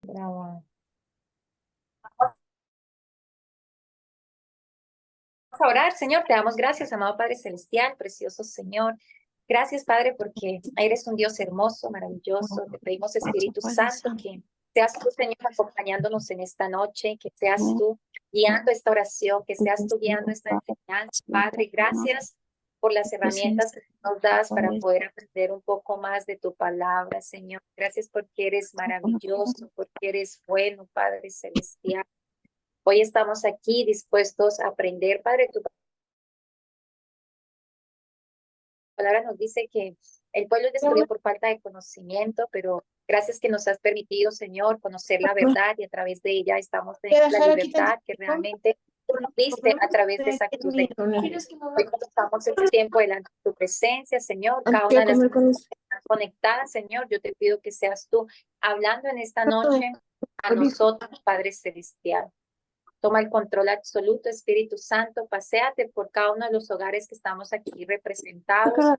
Grabado. Vamos a orar, Señor. Te damos gracias, amado Padre Celestial, precioso Señor. Gracias, Padre, porque eres un Dios hermoso, maravilloso. Te pedimos, Espíritu Santo, que seas tú, Señor, acompañándonos en esta noche, que seas tú guiando esta oración, que seas tú guiando esta enseñanza. Padre, gracias por las herramientas que nos das para poder aprender un poco más de tu palabra, Señor. Gracias porque eres maravilloso, porque eres bueno, Padre Celestial. Hoy estamos aquí dispuestos a aprender, Padre, tu palabra nos dice que el pueblo es destruido por falta de conocimiento, pero gracias que nos has permitido, Señor, conocer la verdad y a través de ella estamos en la libertad que realmente tú nos diste a través de esa cruz de Cristo. Hoy cuando estamos este tiempo delante de tu presencia, Señor, cada una de las personas que están conectadas, Señor, yo te pido que seas tú hablando en esta noche a nosotros, Padre Celestial. Toma el control absoluto, Espíritu Santo, paséate por cada uno de los hogares que estamos aquí representados.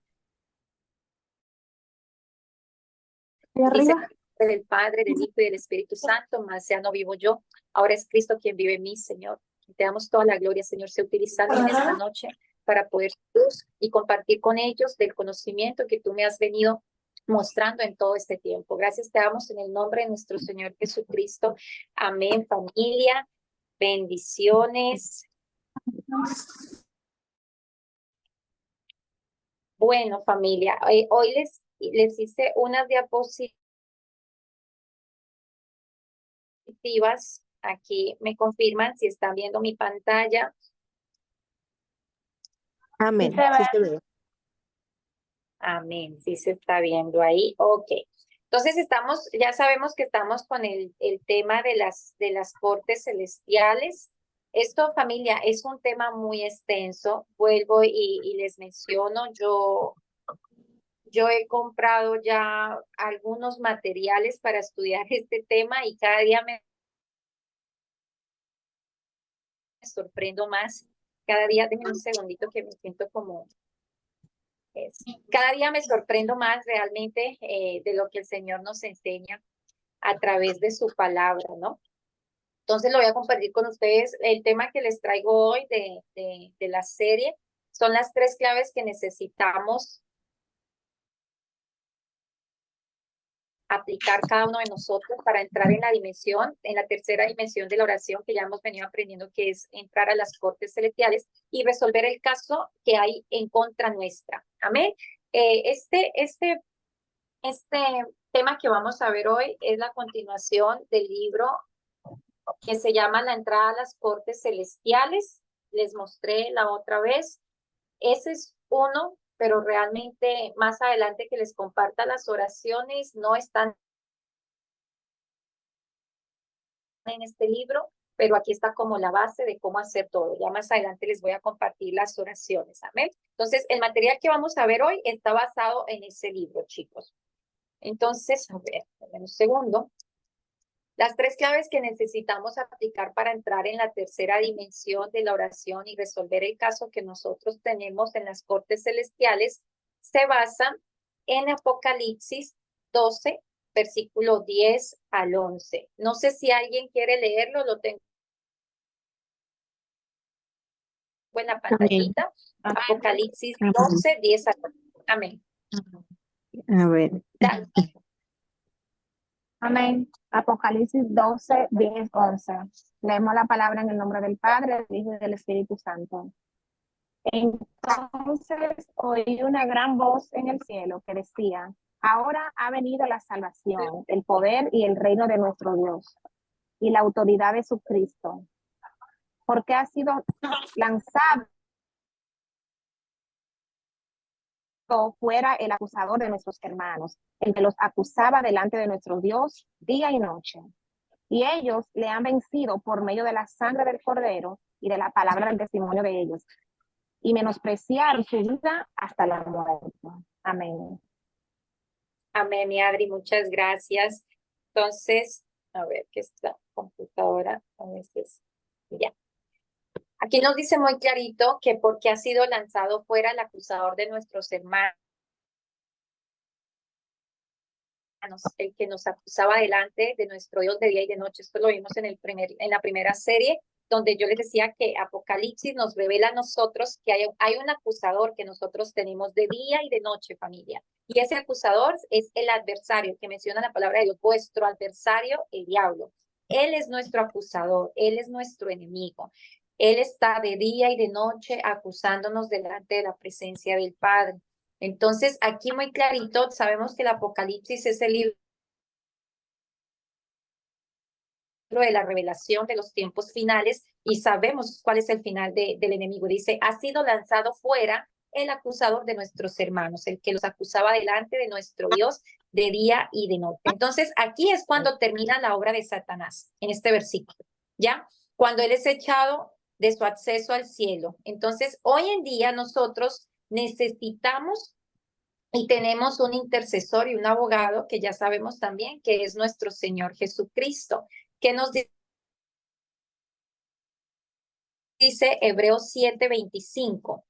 Dice del Padre, del Hijo y del Espíritu Santo, más ya no vivo yo, ahora es Cristo quien vive en mí, Señor. Te damos toda la gloria, Señor, sé utilizarme en esta noche para poder luz y compartir con ellos del conocimiento que tú me has venido mostrando en todo este tiempo. Gracias te damos en el nombre de nuestro Señor Jesucristo. Amén, familia. Bendiciones. Bueno, familia, hoy les hice unas diapositivas. Aquí me confirman si están viendo mi pantalla. Amén. Sí se ve. Amén, sí se está viendo ahí. Ok. Entonces ya sabemos que estamos con el tema de las cortes celestiales. Esto, familia, es un tema muy extenso. Vuelvo y les menciono, yo he comprado ya algunos materiales para estudiar este tema y cada día me sorprendo más. Cada día, denme un segundito que me siento como cada día me sorprendo más realmente de lo que el Señor nos enseña a través de su palabra, ¿no? Entonces lo voy a compartir con ustedes. El tema que les traigo hoy de la serie son las 3 claves que necesitamos aplicar cada uno de nosotros para entrar en la tercera dimensión de la oración que ya hemos venido aprendiendo, que es entrar a las cortes celestiales y resolver el caso que hay en contra nuestra. Amén. Este tema que vamos a ver hoy es la continuación del libro que se llama La entrada a las cortes celestiales. Les mostré la otra vez. Ese es uno, pero realmente más adelante que les comparta las oraciones no están en este libro, pero aquí está como la base de cómo hacer todo. Ya más adelante les voy a compartir las oraciones. Amén. Entonces, el material que vamos a ver hoy está basado en ese libro, chicos. Entonces, a ver, un segundo. Las 3 claves que necesitamos aplicar para entrar en la tercera dimensión de la oración y resolver el caso que nosotros tenemos en las cortes celestiales se basan en Apocalipsis 12, versículo 10 al 11. No sé si alguien quiere leerlo, lo tengo en la pantallita. Apocalipsis 12, 10 al 11. Amén. A ver. Dale. Amén. Apocalipsis 12, 10, 11. Leemos la palabra en el nombre del Padre, del Hijo y del Espíritu Santo. Entonces oí una gran voz en el cielo que decía: ahora ha venido la salvación, el poder y el reino de nuestro Dios y la autoridad de su Cristo, porque ha sido lanzado fuera el acusador de nuestros hermanos, el que los acusaba delante de nuestro Dios día y noche. Y ellos le han vencido por medio de la sangre del Cordero y de la palabra del testimonio de ellos, y menospreciaron su vida hasta la muerte. Amén. Amén, mi Adri, muchas gracias. Entonces, a ver, que esta computadora a veces, ya. Aquí nos dice muy clarito que porque ha sido lanzado fuera el acusador de nuestros hermanos, el que nos acusaba delante de nuestro Dios de día y de noche. Esto lo vimos en la primera serie, donde yo les decía que Apocalipsis nos revela a nosotros que hay un acusador que nosotros tenemos de día y de noche, familia. Y ese acusador es el adversario, que menciona la palabra de Dios, vuestro adversario, el diablo. Él es nuestro acusador, él es nuestro enemigo. Él está de día y de noche acusándonos delante de la presencia del Padre. Entonces, aquí muy clarito, sabemos que el Apocalipsis es el libro de la revelación de los tiempos finales y sabemos cuál es el final del enemigo. Dice, ha sido lanzado fuera el acusador de nuestros hermanos, el que los acusaba delante de nuestro Dios de día y de noche. Entonces, aquí es cuando termina la obra de Satanás, en este versículo, ¿ya? Cuando él es echado de su acceso al cielo. Entonces, hoy en día nosotros necesitamos y tenemos un intercesor y un abogado que ya sabemos también que es nuestro Señor Jesucristo, que nos dice Hebreos 7:25.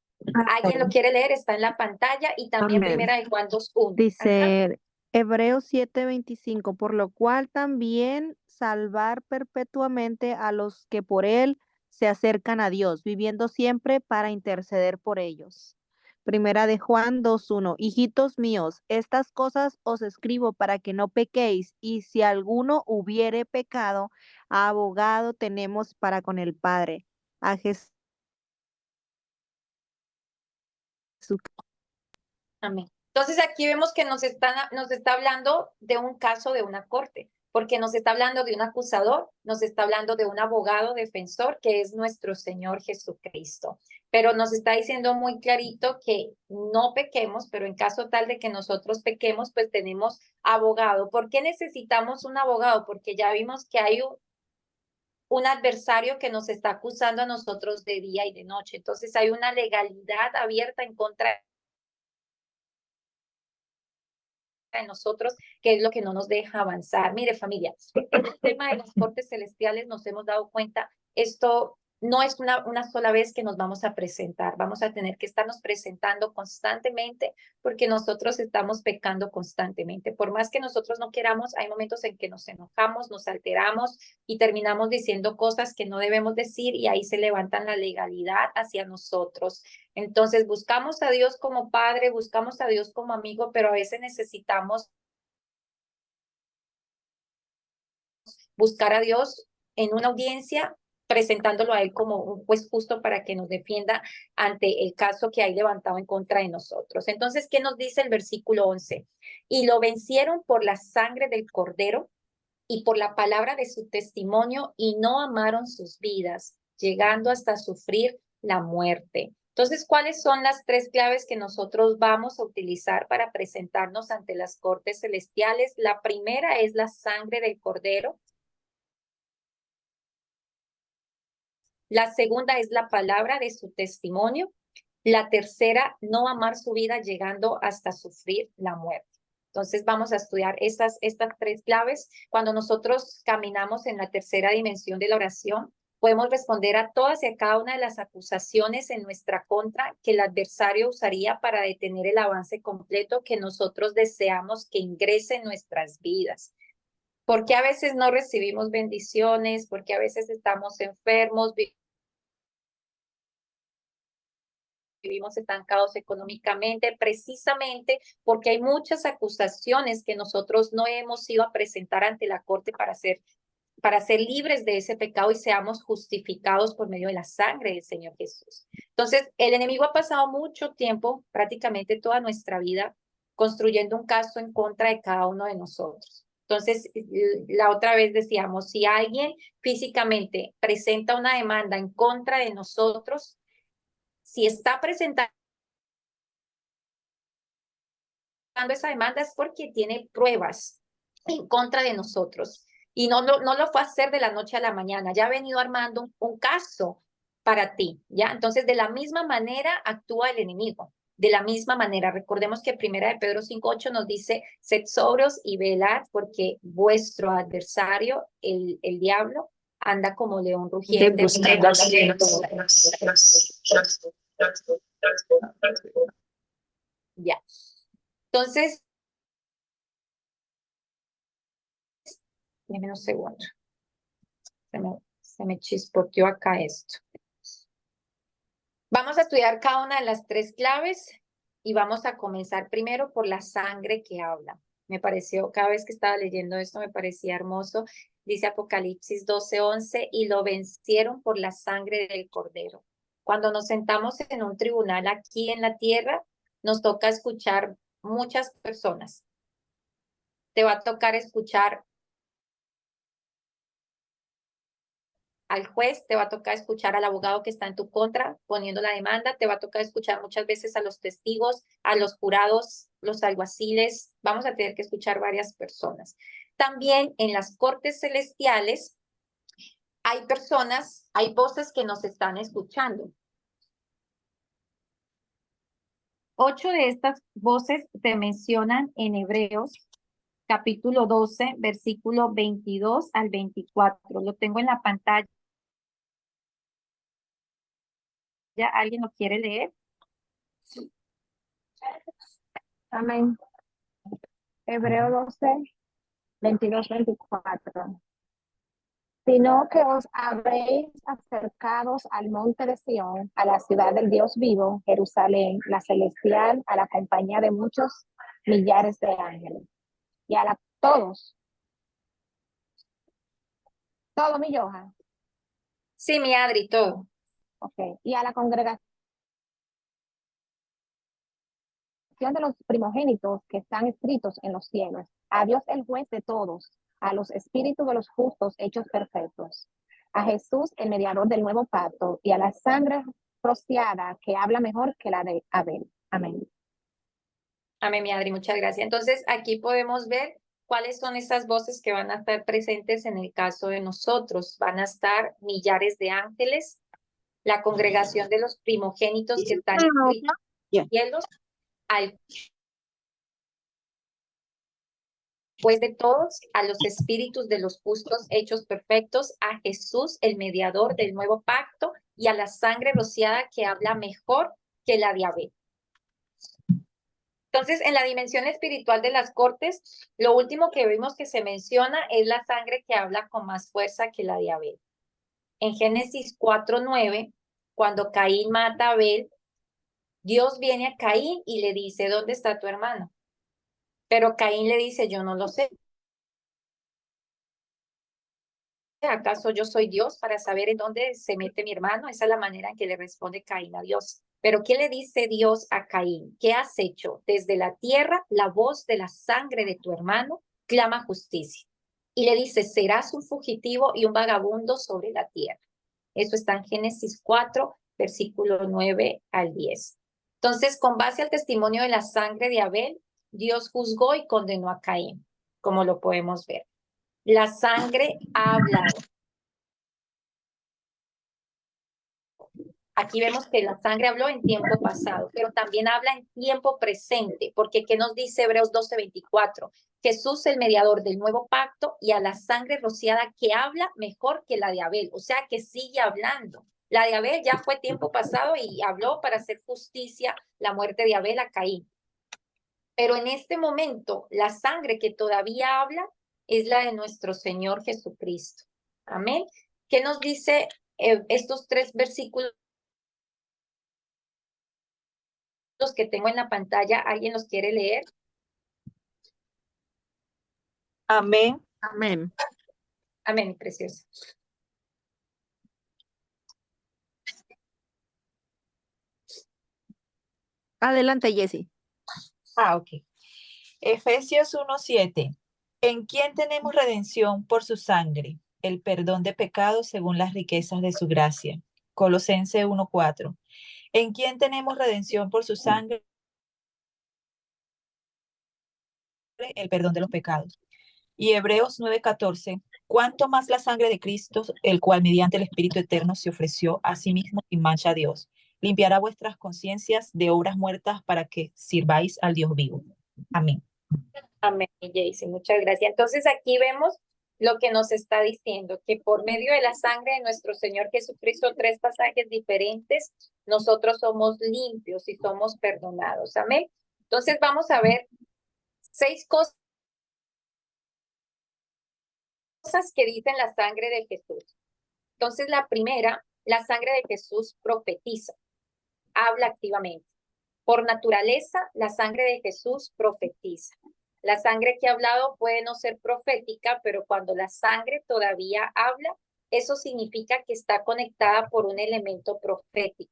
¿Alguien lo quiere leer? Está en la pantalla y también Amén. Primera de Juan 2:1. Dice Hebreos 7:25, por lo cual también salvar perpetuamente a los que por él se acercan a Dios, viviendo siempre para interceder por ellos. Primera de Juan 2:1, hijitos míos, estas cosas os escribo para que no pequéis, y si alguno hubiere pecado, abogado tenemos para con el Padre, a Jesús. Amén. Entonces aquí vemos que nos está hablando de un caso de una corte, porque nos está hablando de un acusador, nos está hablando de un abogado defensor que es nuestro Señor Jesucristo. Pero nos está diciendo muy clarito que no pequemos, pero en caso tal de que nosotros pequemos, pues tenemos abogado. ¿Por qué necesitamos un abogado? Porque ya vimos que hay un adversario que nos está acusando a nosotros de día y de noche. Entonces hay una legalidad abierta en contra de nosotros, que es lo que no nos deja avanzar. Mire, familia, en el tema de las cortes celestiales nos hemos dado cuenta, esto no es una sola vez que nos vamos a presentar, vamos a tener que estarnos presentando constantemente porque nosotros estamos pecando constantemente. Por más que nosotros no queramos, hay momentos en que nos enojamos, nos alteramos y terminamos diciendo cosas que no debemos decir y ahí se levantan la legalidad hacia nosotros. Entonces buscamos a Dios como Padre, buscamos a Dios como amigo, pero a veces necesitamos buscar a Dios en una audiencia, presentándolo a Él como un juez justo para que nos defienda ante el caso que hay levantado en contra de nosotros. Entonces, ¿qué nos dice el versículo 11? Y lo vencieron por la sangre del Cordero y por la palabra de su testimonio y no amaron sus vidas, llegando hasta sufrir la muerte. Entonces, ¿cuáles son las tres claves que nosotros vamos a utilizar para presentarnos ante las cortes celestiales? La primera es la sangre del Cordero. La segunda es la palabra de su testimonio. La tercera, no amar su vida llegando hasta sufrir la muerte. Entonces vamos a estudiar estas tres claves. Cuando nosotros caminamos en la tercera dimensión de la oración, podemos responder a todas y a cada una de las acusaciones en nuestra contra que el adversario usaría para detener el avance completo que nosotros deseamos que ingrese en nuestras vidas. Porque a veces no recibimos bendiciones, porque a veces estamos enfermos, vivimos estancados económicamente, precisamente porque hay muchas acusaciones que nosotros no hemos ido a presentar ante la corte para ser libres de ese pecado y seamos justificados por medio de la sangre del Señor Jesús. Entonces, el enemigo ha pasado mucho tiempo, prácticamente toda nuestra vida, construyendo un caso en contra de cada uno de nosotros. Entonces, la otra vez decíamos, si alguien físicamente presenta una demanda en contra de nosotros, si está presentando esa demanda es porque tiene pruebas en contra de nosotros. Y no lo fue a hacer de la noche a la mañana, ya ha venido armando un caso para ti, ¿ya? Entonces, de la misma manera actúa el enemigo, de la misma manera. Recordemos que Primera de Pedro 5:8 nos dice, sed sobrios y velad, porque vuestro adversario, el diablo, anda como león rugiente. Ya. Entonces, Deme un segundo. Se me chispoteó acá esto. Vamos a estudiar cada una de las tres claves y vamos a comenzar primero por la sangre que habla. Me pareció, cada vez que estaba leyendo esto, me parecía hermoso. Dice Apocalipsis 12:11, y lo vencieron por la sangre del Cordero. Cuando nos sentamos en un tribunal aquí en la tierra, nos toca escuchar muchas personas. Te va a tocar escuchar al juez, te va a tocar escuchar al abogado que está en tu contra poniendo la demanda, te va a tocar escuchar muchas veces a los testigos, a los jurados, los alguaciles, vamos a tener que escuchar varias personas. También en las cortes celestiales hay personas, hay voces que nos están escuchando. 8 de estas voces se mencionan en Hebreos, capítulo 12, versículo 22 al 24. Lo tengo en la pantalla. ¿Ya alguien lo quiere leer? Amén. Hebreo 12, 22, 24. Sino que os habréis acercados al monte de Sión, a la ciudad del Dios vivo, Jerusalén, la celestial, a la compañía de muchos millares de ángeles. Y a todos, todo mi Johan. Sí, mi Adri, todo. Ok. Y a la congregación de los primogénitos que están escritos en los cielos, a Dios el juez de todos, a los espíritus de los justos hechos perfectos, a Jesús el mediador del nuevo pacto y a la sangre rociada que habla mejor que la de Abel. Amén. Amén, mi Adri, muchas gracias. Entonces, aquí podemos ver cuáles son esas voces que van a estar presentes en el caso de nosotros. Van a estar millares de ángeles, la congregación de los primogénitos que están escritos en los cielos, al juez de todos, a los espíritus de los justos hechos perfectos, a Jesús, el mediador del nuevo pacto, y a la sangre rociada que habla mejor que la de Abel. Entonces, en la dimensión espiritual de las cortes, lo último que vimos que se menciona es la sangre que habla con más fuerza que la de Abel. En Génesis 4:9, cuando Caín mata a Abel, Dios viene a Caín y le dice, ¿dónde está tu hermano? Pero Caín le dice, yo no lo sé. ¿Acaso yo soy Dios para saber en dónde se mete mi hermano? Esa es la manera en que le responde Caín a Dios. Pero ¿qué le dice Dios a Caín? ¿Qué has hecho? Desde la tierra, la voz de la sangre de tu hermano clama justicia. Y le dice, serás un fugitivo y un vagabundo sobre la tierra. Eso está en Génesis 4, versículo 9 al 10. Entonces, con base al testimonio de la sangre de Abel, Dios juzgó y condenó a Caín, como lo podemos ver. La sangre ha hablado. Aquí vemos que la sangre habló en tiempo pasado, pero también habla en tiempo presente, porque ¿qué nos dice Hebreos 12:24? Jesús, el mediador del nuevo pacto, y a la sangre rociada que habla mejor que la de Abel, o sea, que sigue hablando. La de Abel ya fue tiempo pasado y habló para hacer justicia la muerte de Abel a Caín. Pero en este momento, la sangre que todavía habla es la de nuestro Señor Jesucristo. Amén. ¿Qué nos dice estos 3 versículos que tengo en la pantalla? ¿Alguien los quiere leer? Amén. Amén. Amén, precioso. Adelante, Jessie. Ok. Efesios 1:7. ¿En quién tenemos redención por su sangre? El perdón de pecados según las riquezas de su gracia. Colosenses 1:4. ¿En quién tenemos redención por su sangre? El perdón de los pecados. Y Hebreos 9:14. ¿Cuánto más la sangre de Cristo, el cual mediante el Espíritu Eterno se ofreció a sí mismo sin mancha a Dios, limpiará vuestras conciencias de obras muertas para que sirváis al Dios vivo? Amén. Amén, Jaycee, muchas gracias. Entonces aquí vemos lo que nos está diciendo, que por medio de la sangre de nuestro Señor Jesucristo, 3 pasajes diferentes, nosotros somos limpios y somos perdonados. Amén. Entonces vamos a ver 6 cosas cosas que dicen la sangre de Jesús. Entonces, la primera, la sangre de Jesús profetiza, habla activamente. Por naturaleza, la sangre de Jesús profetiza. La sangre que ha hablado puede no ser profética, pero cuando la sangre todavía habla, eso significa que está conectada por un elemento profético.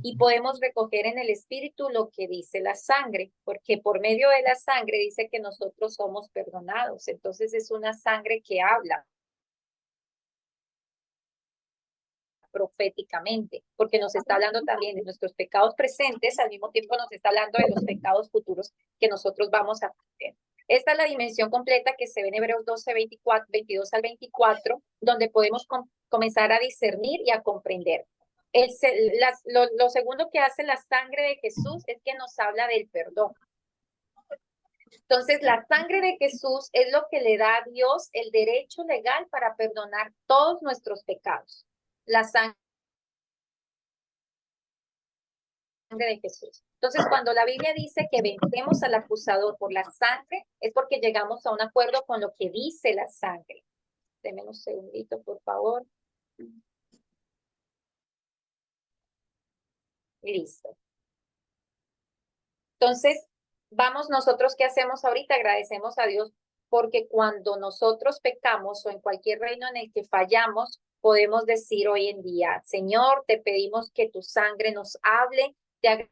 Y podemos recoger en el espíritu lo que dice la sangre, porque por medio de la sangre dice que nosotros somos perdonados. Entonces es una sangre que habla proféticamente, porque nos está hablando también de nuestros pecados presentes, al mismo tiempo nos está hablando de los pecados futuros que nosotros vamos a tener. Esta es la dimensión completa que se ve en Hebreos 12, 24, 22 al 24, donde podemos comenzar a discernir y a comprender. Lo segundo que hace la sangre de Jesús es que nos habla del perdón. Entonces, la sangre de Jesús es lo que le da a Dios el derecho legal para perdonar todos nuestros pecados. La sangre de Jesús. Entonces, cuando la Biblia dice que vencemos al acusador por la sangre, es porque llegamos a un acuerdo con lo que dice la sangre. Denme un segundito, por favor. Listo. Entonces, vamos nosotros, ¿qué hacemos ahorita? Agradecemos a Dios porque cuando nosotros pecamos o en cualquier reino en el que fallamos, podemos decir hoy en día, Señor, te pedimos que tu sangre nos hable, te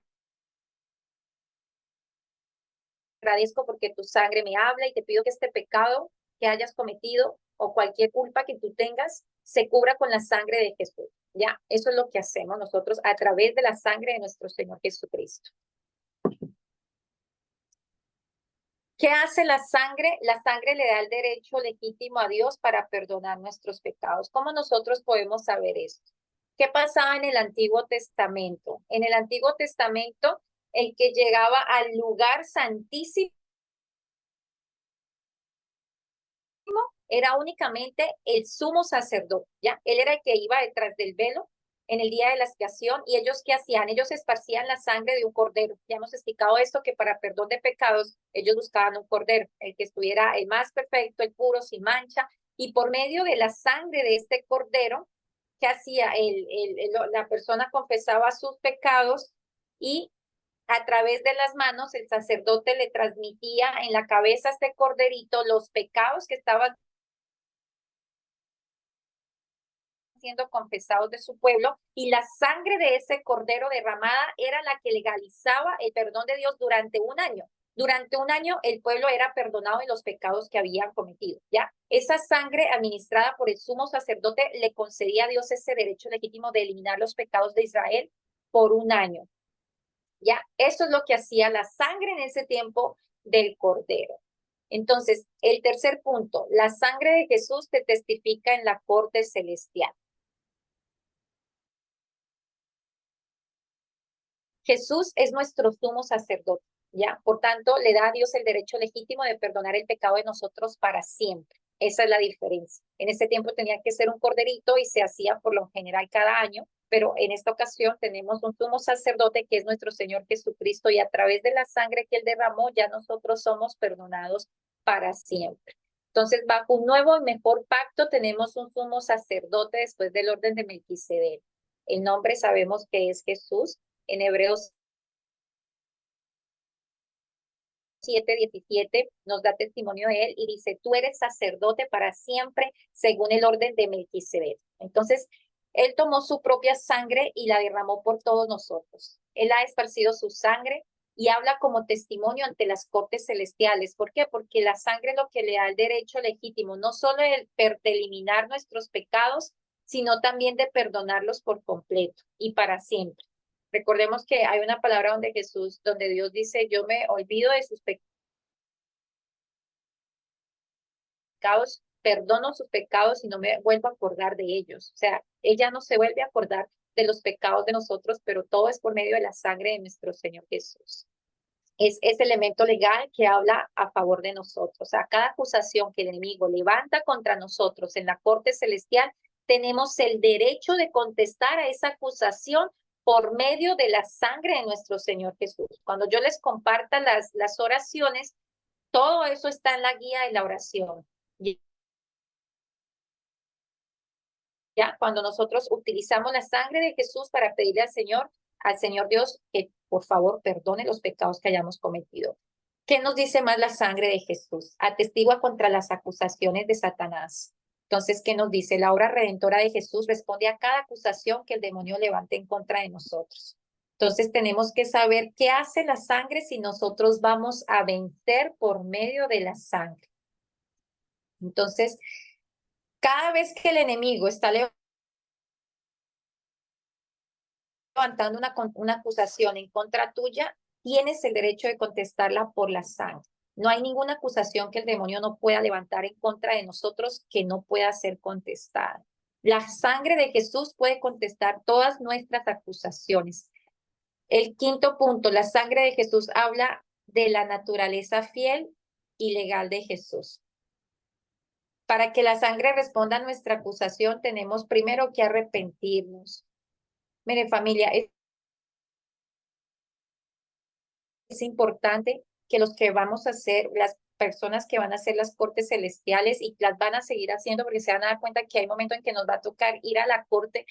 agradezco porque tu sangre me habla y te pido que este pecado que hayas cometido o cualquier culpa que tú tengas se cubra con la sangre de Jesús. Ya, eso es lo que hacemos nosotros a través de la sangre de nuestro Señor Jesucristo. ¿Qué hace la sangre? La sangre le da el derecho legítimo a Dios para perdonar nuestros pecados. ¿Cómo nosotros podemos saber esto? ¿Qué pasaba en el Antiguo Testamento? En el Antiguo Testamento, el que llegaba al lugar santísimo era únicamente el sumo sacerdote, ¿ya? Él era el que iba detrás del velo en el día de la expiación, y ellos, ¿qué hacían? Ellos esparcían la sangre de un cordero. Ya hemos explicado esto, que para perdón de pecados, ellos buscaban un cordero, el que estuviera el más perfecto, el puro, sin mancha, y por medio de la sangre de este cordero, ¿qué hacía? La persona confesaba sus pecados y a través de las manos el sacerdote le transmitía en la cabeza a este corderito los pecados que estaban siendo confesados de su pueblo, y la sangre de ese cordero derramada era la que legalizaba el perdón de Dios durante un año. Durante un año el pueblo era perdonado de los pecados que habían cometido, ¿ya? Esa sangre administrada por el sumo sacerdote le concedía a Dios ese derecho legítimo de eliminar los pecados de Israel por un año, ¿ya? Eso es lo que hacía la sangre en ese tiempo del cordero. Entonces, el tercer punto, la sangre de Jesús te testifica en la corte celestial. Jesús es nuestro sumo sacerdote, ¿ya? Por tanto, le da a Dios el derecho legítimo de perdonar el pecado de nosotros para siempre. Esa es la diferencia. En ese tiempo tenía que ser un corderito y se hacía por lo general cada año, pero en esta ocasión tenemos un sumo sacerdote que es nuestro Señor Jesucristo, y a través de la sangre que Él derramó ya nosotros somos perdonados para siempre. Entonces, bajo un nuevo y mejor pacto tenemos un sumo sacerdote después del orden de Melquisedec. El nombre sabemos que es Jesús. En Hebreos 7:17 nos da testimonio de él y dice, tú eres sacerdote para siempre según el orden de Melquisedec. Entonces, él tomó su propia sangre y la derramó por todos nosotros. Él ha esparcido su sangre y habla como testimonio ante las cortes celestiales. ¿Por qué? Porque la sangre es lo que le da el derecho legítimo, no solo de eliminar nuestros pecados, sino también de perdonarlos por completo y para siempre. Recordemos que hay una palabra donde Dios dice, yo me olvido de sus pecados, perdono sus pecados y no me vuelvo a acordar de ellos. O sea, ella no se vuelve a acordar de los pecados de nosotros, pero todo es por medio de la sangre de nuestro Señor Jesús. Es ese elemento legal que habla a favor de nosotros. O sea, cada acusación que el enemigo levanta contra nosotros en la corte celestial, tenemos el derecho de contestar a esa acusación por medio de la sangre de nuestro Señor Jesús. Cuando yo les comparta las oraciones, todo eso está en la guía de la oración. ¿ya? Cuando nosotros utilizamos la sangre de Jesús para pedirle al Señor Dios, que por favor perdone los pecados que hayamos cometido. ¿Qué nos dice más la sangre de Jesús? Atestigua contra las acusaciones de Satanás. Entonces, ¿qué nos dice? La obra redentora de Jesús responde a cada acusación que el demonio levante en contra de nosotros. Entonces, tenemos que saber qué hace la sangre si nosotros vamos a vencer por medio de la sangre. Entonces, cada vez que el enemigo está levantando una acusación en contra tuya, tienes el derecho de contestarla por la sangre. No hay ninguna acusación que el demonio no pueda levantar en contra de nosotros que no pueda ser contestada. La sangre de Jesús puede contestar todas nuestras acusaciones. El quinto punto, la sangre de Jesús habla de la naturaleza fiel y legal de Jesús. Para que la sangre responda a nuestra acusación, tenemos primero que arrepentirnos. Mire, familia, es importante que los que vamos a hacer, las personas que van a hacer las cortes celestiales y las van a seguir haciendo, porque se van a dar cuenta que hay momentos en que nos va a tocar ir a la corte,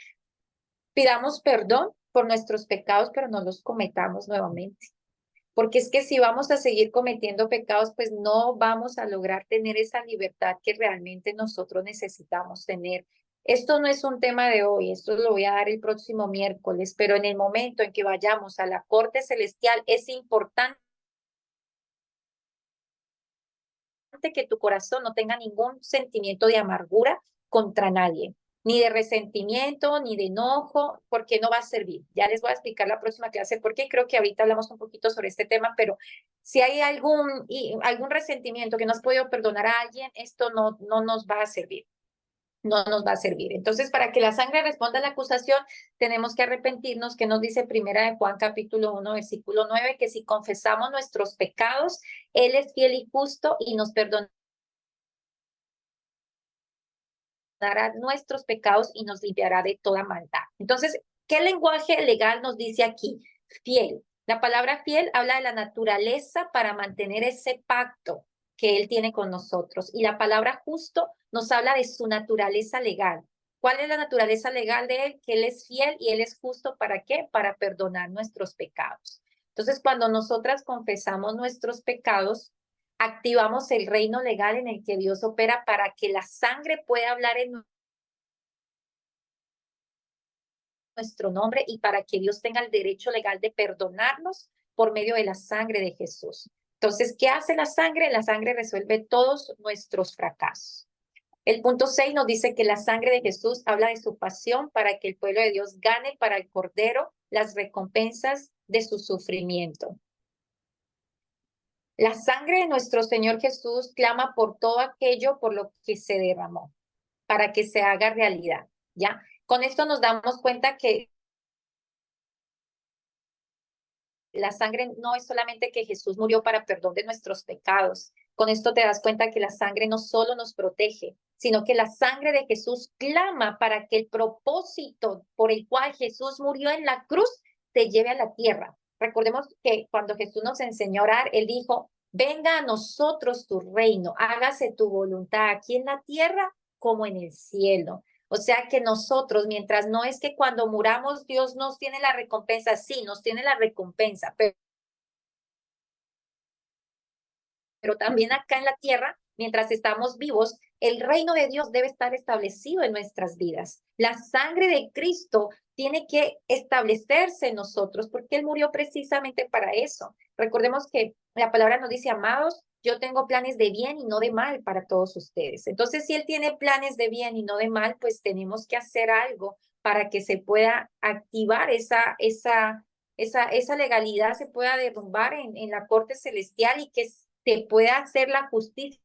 pidamos perdón por nuestros pecados, pero no los cometamos nuevamente. Porque es que si vamos a seguir cometiendo pecados, pues no vamos a lograr tener esa libertad que realmente nosotros necesitamos tener. Esto no es un tema de hoy, esto lo voy a dar el próximo miércoles, pero en el momento en que vayamos a la corte celestial es importante que tu corazón no tenga ningún sentimiento de amargura contra nadie, ni de resentimiento, ni de enojo, porque no va a servir. Ya les voy a explicar la próxima clase por qué. Creo que ahorita hablamos un poquito sobre este tema, pero si hay algún resentimiento que no has podido perdonar a alguien, esto no nos va a servir. No nos va a servir. Entonces, para que la sangre responda a la acusación, tenemos que arrepentirnos, que nos dice Primera de Juan capítulo 1, versículo 9, que si confesamos nuestros pecados, Él es fiel y justo y nos perdonará nuestros pecados y nos limpiará de toda maldad. Entonces, ¿qué lenguaje legal nos dice aquí? Fiel. La palabra fiel habla de la naturaleza para mantener ese pacto que Él tiene con nosotros. Y la palabra justo nos habla de su naturaleza legal. ¿Cuál es la naturaleza legal de Él? Que Él es fiel y Él es justo. ¿Para qué? Para perdonar nuestros pecados. Entonces, cuando nosotras confesamos nuestros pecados, activamos el reino legal en el que Dios opera para que la sangre pueda hablar en nuestro nombre y para que Dios tenga el derecho legal de perdonarnos por medio de la sangre de Jesús. Entonces, ¿qué hace la sangre? La sangre resuelve todos nuestros fracasos. El punto 6 nos dice que la sangre de Jesús habla de su pasión para que el pueblo de Dios gane para el Cordero las recompensas de su sufrimiento. La sangre de nuestro Señor Jesús clama por todo aquello por lo que se derramó, para que se haga realidad, ¿ya? Con esto nos damos cuenta que la sangre no es solamente que Jesús murió para perdón de nuestros pecados. Con esto te das cuenta que la sangre no solo nos protege, sino que la sangre de Jesús clama para que el propósito por el cual Jesús murió en la cruz te lleve a la tierra. Recordemos que cuando Jesús nos enseñó a orar, Él dijo, venga a nosotros tu reino, hágase tu voluntad aquí en la tierra como en el cielo. O sea que nosotros, mientras no es que cuando muramos Dios nos tiene la recompensa, sí, nos tiene la recompensa, pero también acá en la tierra, mientras estamos vivos, el reino de Dios debe estar establecido en nuestras vidas. La sangre de Cristo tiene que establecerse en nosotros porque Él murió precisamente para eso. Recordemos que la palabra nos dice, amados, yo tengo planes de bien y no de mal para todos ustedes. Entonces, si Él tiene planes de bien y no de mal, pues tenemos que hacer algo para que se pueda activar esa legalidad, se pueda derrumbar en la corte celestial y que se pueda hacer la justicia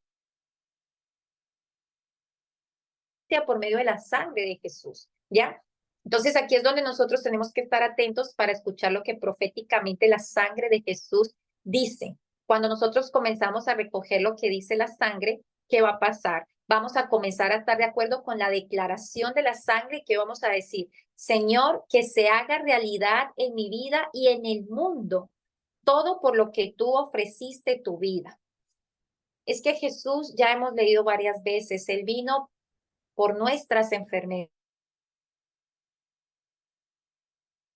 por medio de la sangre de Jesús, ¿ya? Entonces aquí es donde nosotros tenemos que estar atentos para escuchar lo que proféticamente la sangre de Jesús dice. Cuando nosotros comenzamos a recoger lo que dice la sangre, ¿qué va a pasar? Vamos a comenzar a estar de acuerdo con la declaración de la sangre que vamos a decir, Señor, que se haga realidad en mi vida y en el mundo, todo por lo que tú ofreciste tu vida. Es que Jesús, ya hemos leído varias veces, Él vino por nuestras enfermedades.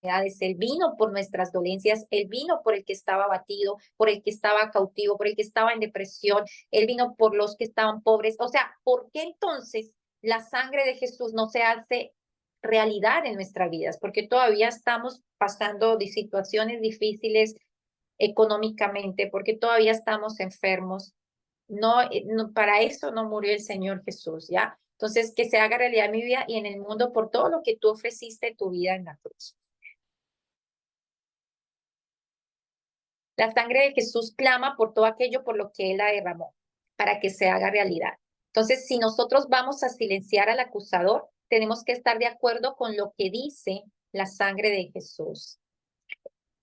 Él vino por nuestras dolencias, Él vino por el que estaba abatido, por el que estaba cautivo, por el que estaba en depresión, Él vino por los que estaban pobres. O sea, ¿por qué entonces la sangre de Jesús no se hace realidad en nuestras vidas? Porque todavía estamos pasando de situaciones difíciles económicamente, porque todavía estamos enfermos. No, para eso no murió el Señor Jesús, ¿ya? Entonces, que se haga realidad en mi vida y en el mundo por todo lo que tú ofreciste tu vida en la cruz. La sangre de Jesús clama por todo aquello por lo que Él la derramó, para que se haga realidad. Entonces, si nosotros vamos a silenciar al acusador, tenemos que estar de acuerdo con lo que dice la sangre de Jesús.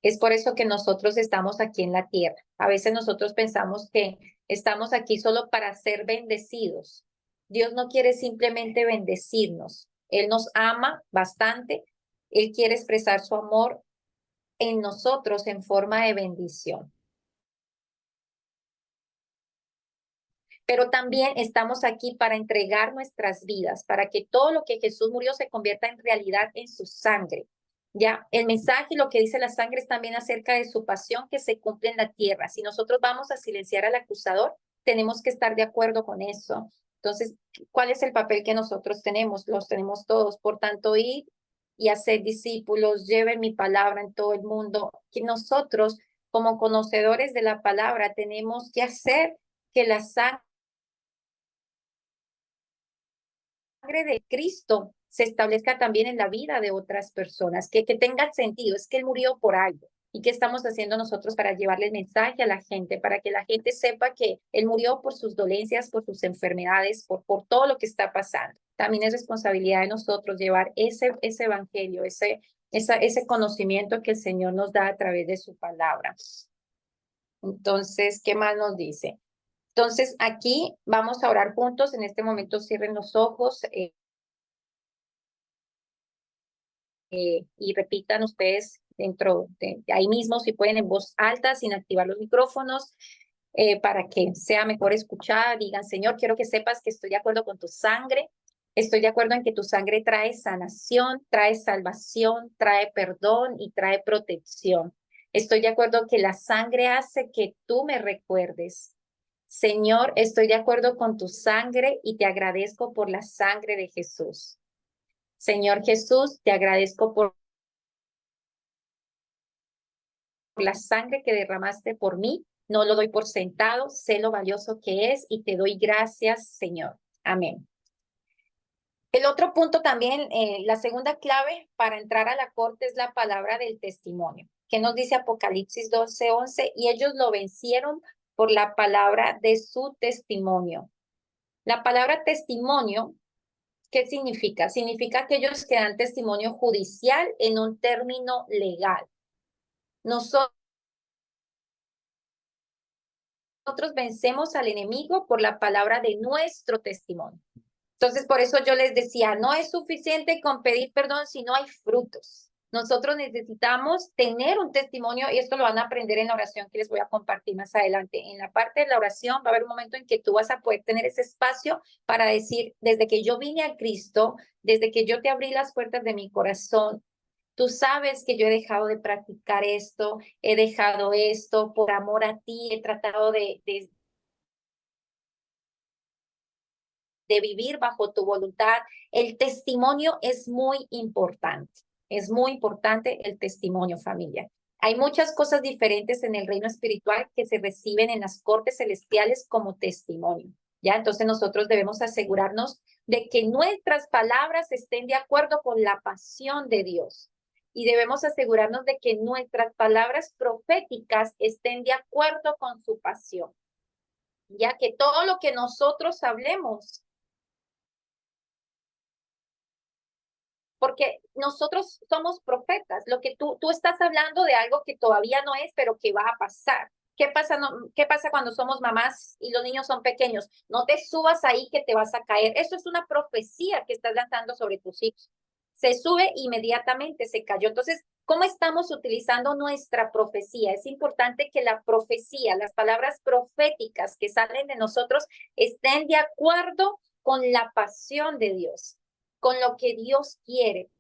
Es por eso que nosotros estamos aquí en la tierra. A veces nosotros pensamos que estamos aquí solo para ser bendecidos. Dios no quiere simplemente bendecirnos. Él nos ama bastante. Él quiere expresar su amor en nosotros en forma de bendición. Pero también estamos aquí para entregar nuestras vidas, para que todo lo que Jesús murió se convierta en realidad en su sangre. Ya, el mensaje y lo que dice la sangre es también acerca de su pasión que se cumple en la tierra. Si nosotros vamos a silenciar al acusador, tenemos que estar de acuerdo con eso. Entonces, ¿cuál es el papel que nosotros tenemos? Los tenemos todos. Por tanto, ir y hacer discípulos, lleven mi palabra en todo el mundo. Que nosotros, como conocedores de la palabra, tenemos que hacer que la sangre de Cristo se establezca también en la vida de otras personas, que tenga sentido, es que Él murió por algo. ¿Y qué estamos haciendo nosotros para llevarle el mensaje a la gente, para que la gente sepa que Él murió por sus dolencias, por sus enfermedades, por todo lo que está pasando? También es responsabilidad de nosotros llevar ese evangelio, ese conocimiento que el Señor nos da a través de su palabra. Entonces, ¿qué más nos dice? Entonces, aquí vamos a orar juntos. En este momento cierren los ojos y repitan ustedes dentro de ahí mismo, si pueden en voz alta, sin activar los micrófonos, para que sea mejor escuchada. Digan, Señor, quiero que sepas que estoy de acuerdo con tu sangre. Estoy de acuerdo en que tu sangre trae sanación, trae salvación, trae perdón y trae protección. Estoy de acuerdo que la sangre hace que tú me recuerdes. Señor, estoy de acuerdo con tu sangre y te agradezco por la sangre de Jesús. Señor Jesús, te agradezco por la sangre que derramaste por mí. No lo doy por sentado, sé lo valioso que es y te doy gracias, Señor. Amén. El otro punto también, la segunda clave para entrar a la corte es la palabra del testimonio. ¿Qué nos dice Apocalipsis 12:11? Y ellos lo vencieron por la palabra de su testimonio. La palabra testimonio, ¿qué significa? Significa que ellos que dan testimonio judicial en un término legal. Nosotros vencemos al enemigo por la palabra de nuestro testimonio. Entonces, por eso yo les decía, no es suficiente con pedir perdón si no hay frutos. Nosotros necesitamos tener un testimonio y esto lo van a aprender en la oración que les voy a compartir más adelante. En la parte de la oración va a haber un momento en que tú vas a poder tener ese espacio para decir, desde que yo vine a Cristo, desde que yo te abrí las puertas de mi corazón, tú sabes que yo he dejado de practicar esto, he dejado esto por amor a ti, he tratado de vivir bajo tu voluntad. El testimonio es muy importante el testimonio, familia. Hay muchas cosas diferentes en el reino espiritual que se reciben en las cortes celestiales como testimonio, ¿ya? Entonces nosotros debemos asegurarnos de que nuestras palabras estén de acuerdo con la pasión de Dios. Y debemos asegurarnos de que nuestras palabras proféticas estén de acuerdo con su pasión, ya que todo lo que nosotros hablemos, porque nosotros somos profetas, lo que tú estás hablando de algo que todavía no es, pero que va a pasar. ¿Qué pasa cuando somos mamás y los niños son pequeños? No te subas ahí que te vas a caer. Eso es una profecía que estás lanzando sobre tus hijos. Se sube inmediatamente, se cayó. Entonces, ¿cómo estamos utilizando nuestra profecía? Es importante que la profecía, las palabras proféticas que salen de nosotros estén de acuerdo con la pasión de Dios, con lo que Dios quiere.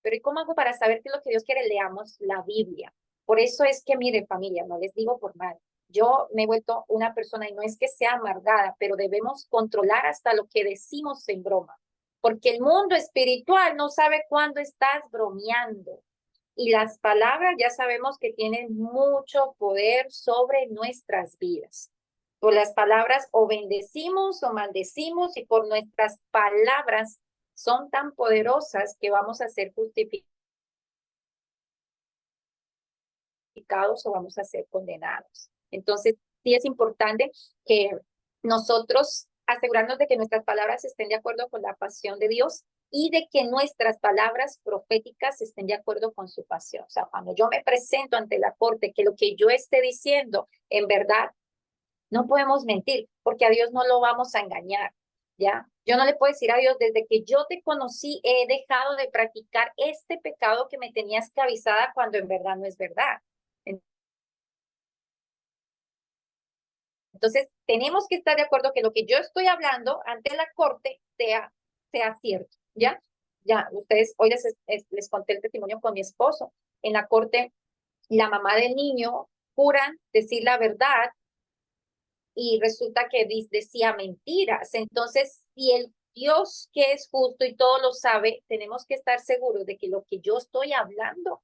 Pero ¿y cómo hago para saber qué es lo que Dios quiere? Leamos la Biblia. Por eso es que, miren, familia, no les digo por mal. Yo me he vuelto una persona, y no es que sea amargada, pero debemos controlar hasta lo que decimos en broma. Porque el mundo espiritual no sabe cuándo estás bromeando. Y las palabras ya sabemos que tienen mucho poder sobre nuestras vidas. Por las palabras o bendecimos o maldecimos, y por nuestras palabras son tan poderosas que vamos a ser justificados o vamos a ser condenados. Entonces, sí es importante que nosotros asegurarnos de que nuestras palabras estén de acuerdo con la pasión de Dios y de que nuestras palabras proféticas estén de acuerdo con su pasión. O sea, cuando yo me presento ante la corte, que lo que yo esté diciendo, en verdad, no podemos mentir, porque a Dios no lo vamos a engañar, ¿ya? Yo no le puedo decir a Dios, desde que yo te conocí, he dejado de practicar este pecado que me tenías que avisar, cuando en verdad no es verdad. Entonces, tenemos que estar de acuerdo que lo que yo estoy hablando ante la corte sea cierto, ¿ya? Ya, ustedes, hoy les conté el testimonio con mi esposo. En la corte, la mamá del niño juran decir la verdad y resulta que decía mentiras. Entonces, si el Dios que es justo y todo lo sabe, tenemos que estar seguros de que lo que yo estoy hablando,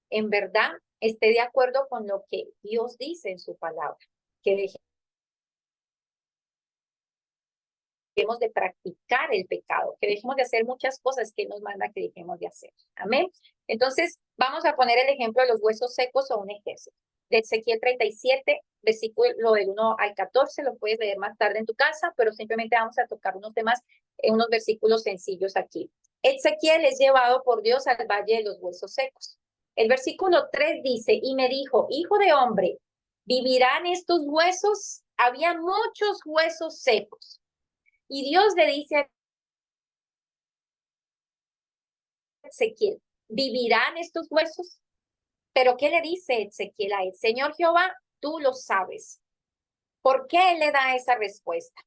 en verdad, esté de acuerdo con lo que Dios dice en su palabra. Que dejemos de practicar el pecado, que dejemos de hacer muchas cosas que nos manda que dejemos de hacer. Amén. Entonces, vamos a poner el ejemplo de los huesos secos o un ejército. De Ezequiel 37, versículo del 1 al 14, lo puedes leer más tarde en tu casa, pero simplemente vamos a tocar unos temas, unos versículos sencillos aquí. Ezequiel es llevado por Dios al valle de los huesos secos. El versículo 3 dice, y me dijo, hijo de hombre, ¿vivirán estos huesos? Había muchos huesos secos. Y Dios le dice a Ezequiel, ¿vivirán estos huesos? Pero ¿qué le dice Ezequiel a él? Señor Jehová, tú lo sabes. ¿Por qué él le da esa respuesta?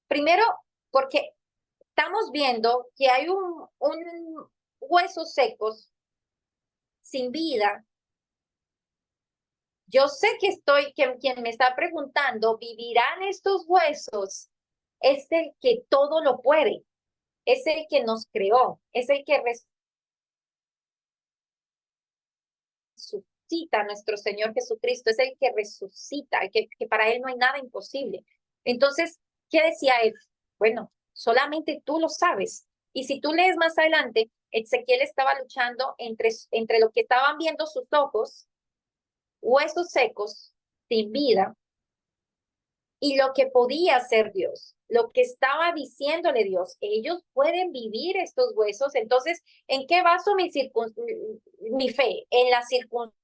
Primero, porque estamos viendo que hay un huesos secos sin vida. Yo sé que quien me está preguntando, ¿vivirán estos huesos? Es el que todo lo puede, es el que nos creó, es el que resucita a nuestro Señor Jesucristo, es el que resucita, que para él no hay nada imposible. Entonces, ¿qué decía él? Bueno, solamente tú lo sabes. Y si tú lees más adelante, Ezequiel estaba luchando entre lo que estaban viendo sus ojos, huesos secos, sin vida, y lo que podía hacer Dios, lo que estaba diciéndole Dios. Ellos pueden vivir estos huesos. Entonces, ¿en qué baso mi fe? En las circunstancias,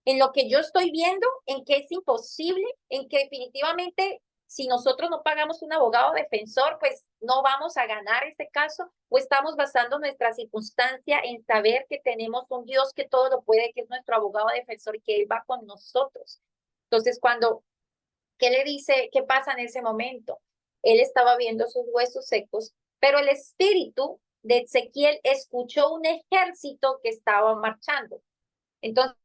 en lo que yo estoy viendo, en que es imposible, en que definitivamente si nosotros no pagamos un abogado defensor, pues no vamos a ganar este caso, o estamos basando nuestra circunstancia en saber que tenemos un Dios que todo lo puede, que es nuestro abogado defensor y que Él va con nosotros. Entonces, ¿qué le dice? ¿Qué pasa en ese momento? Él estaba viendo sus huesos secos, pero el espíritu de Ezequiel escuchó un ejército que estaba marchando. Entonces,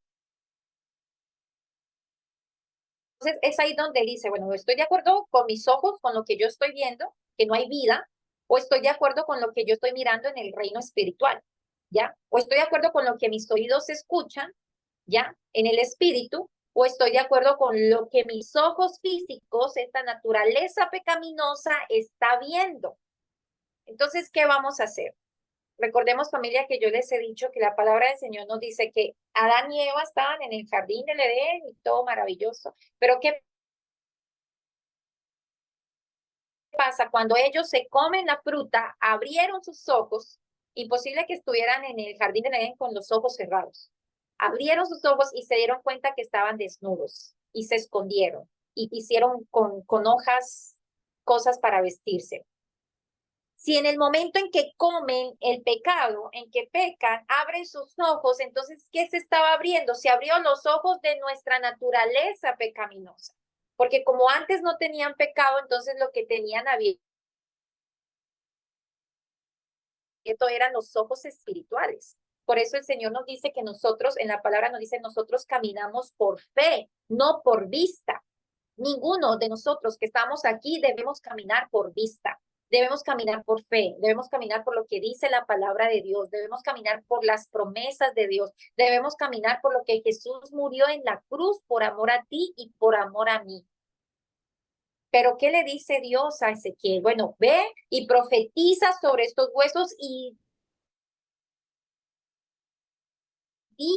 es ahí donde dice, bueno, estoy de acuerdo con mis ojos, con lo que yo estoy viendo, que no hay vida, o estoy de acuerdo con lo que yo estoy mirando en el reino espiritual, ¿ya? O estoy de acuerdo con lo que mis oídos escuchan, ¿ya? En el espíritu, o estoy de acuerdo con lo que mis ojos físicos, esta naturaleza pecaminosa, está viendo. Entonces, ¿qué vamos a hacer? Recordemos, familia, que yo les he dicho que la palabra del Señor nos dice que Adán y Eva estaban en el jardín del Edén y todo maravilloso. Pero ¿qué pasa? Cuando ellos se comen la fruta, abrieron sus ojos, imposible que estuvieran en el jardín del Edén con los ojos cerrados. Abrieron sus ojos y se dieron cuenta que estaban desnudos y se escondieron y hicieron con hojas cosas para vestirse. Si en el momento en que comen el pecado, en que pecan, abren sus ojos, entonces, ¿qué se estaba abriendo? Se abrió los ojos de nuestra naturaleza pecaminosa. Porque como antes no tenían pecado, entonces lo que tenían abierto eran los ojos espirituales. Por eso el Señor nos dice que nosotros, en la palabra nos dice, nosotros caminamos por fe, no por vista. Ninguno de nosotros que estamos aquí debemos caminar por vista. Debemos caminar por fe, debemos caminar por lo que dice la palabra de Dios, debemos caminar por las promesas de Dios, debemos caminar por lo que Jesús murió en la cruz por amor a ti y por amor a mí. Pero ¿qué le dice Dios a Ezequiel? Bueno, ve y profetiza sobre estos huesos y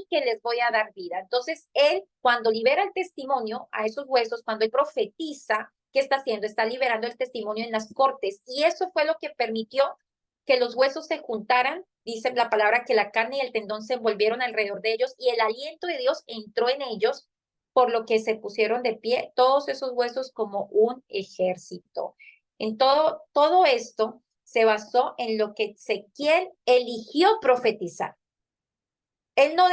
que les voy a dar vida. Entonces, él, cuando libera el testimonio a esos huesos, cuando él profetiza, ¿qué está haciendo? Está liberando el testimonio en las cortes. Y eso fue lo que permitió que los huesos se juntaran. Dice la palabra que la carne y el tendón se envolvieron alrededor de ellos y el aliento de Dios entró en ellos, por lo que se pusieron de pie todos esos huesos como un ejército. En todo esto se basó en lo que Ezequiel eligió profetizar. Él no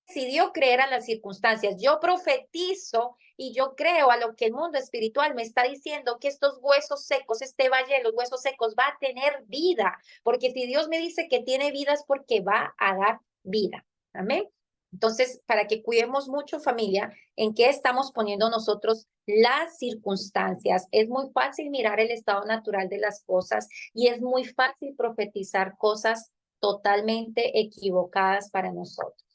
decidió creer a las circunstancias. Yo profetizo y yo creo a lo que el mundo espiritual me está diciendo, que estos huesos secos, este valle de los huesos secos va a tener vida, porque si Dios me dice que tiene vida es porque va a dar vida. Amén. Entonces, para que cuidemos mucho, familia, en qué estamos poniendo nosotros las circunstancias. Es muy fácil mirar el estado natural de las cosas y es muy fácil profetizar cosas totalmente equivocadas para nosotros.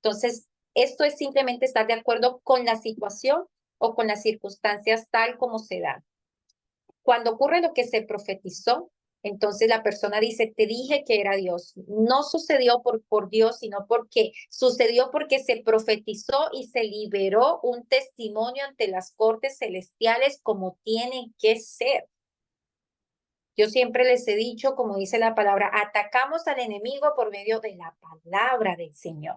Entonces, esto es simplemente estar de acuerdo con la situación o con las circunstancias tal como se dan. Cuando ocurre lo que se profetizó, entonces la persona dice, te dije que era Dios. No sucedió por Dios, sino porque sucedió porque se profetizó y se liberó un testimonio ante las cortes celestiales como tiene que ser. Yo siempre les he dicho, como dice la palabra, atacamos al enemigo por medio de la palabra del Señor.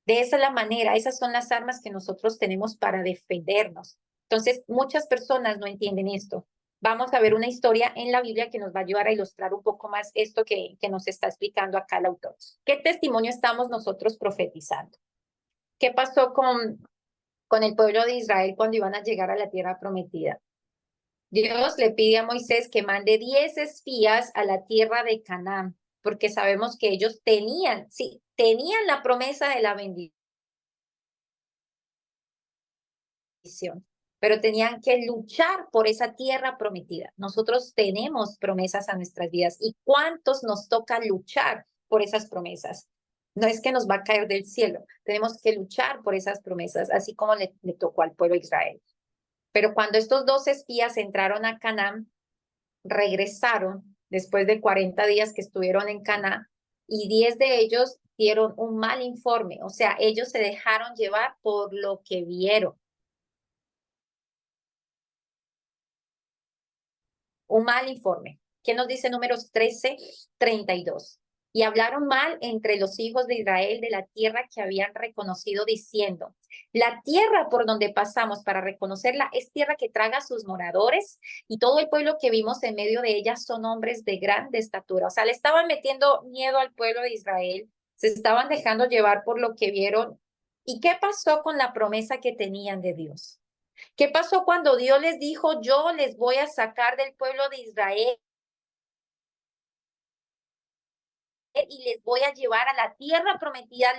De esa es la manera, esas son las armas que nosotros tenemos para defendernos. Entonces, muchas personas no entienden esto. Vamos a ver una historia en la Biblia que nos va a ayudar a ilustrar un poco más esto que nos está explicando acá el autor. ¿Qué testimonio estamos nosotros profetizando? ¿Qué pasó con el pueblo de Israel cuando iban a llegar a la tierra prometida? Dios le pide a Moisés que mande 10 espías a la tierra de Canaán, porque sabemos que ellos tenían la promesa de la bendición, pero tenían que luchar por esa tierra prometida. Nosotros tenemos promesas a nuestras vidas y ¿cuántos nos toca luchar por esas promesas? No es que nos va a caer del cielo, tenemos que luchar por esas promesas, así como le tocó al pueblo de Israel. Pero cuando estos 2 espías entraron a Canaán, regresaron después de 40 días que estuvieron en Canaán y 10 de ellos dieron un mal informe, o sea, ellos se dejaron llevar por lo que vieron. Un mal informe. ¿Qué nos dice Números 13:32? Y hablaron mal entre los hijos de Israel de la tierra que habían reconocido, diciendo, la tierra por donde pasamos para reconocerla es tierra que traga a sus moradores, y todo el pueblo que vimos en medio de ella son hombres de grande estatura. O sea, le estaban metiendo miedo al pueblo de Israel, se estaban dejando llevar por lo que vieron. ¿Y qué pasó con la promesa que tenían de Dios? ¿Qué pasó cuando Dios les dijo, yo les voy a sacar del pueblo de Israel y les voy a llevar a la tierra prometida,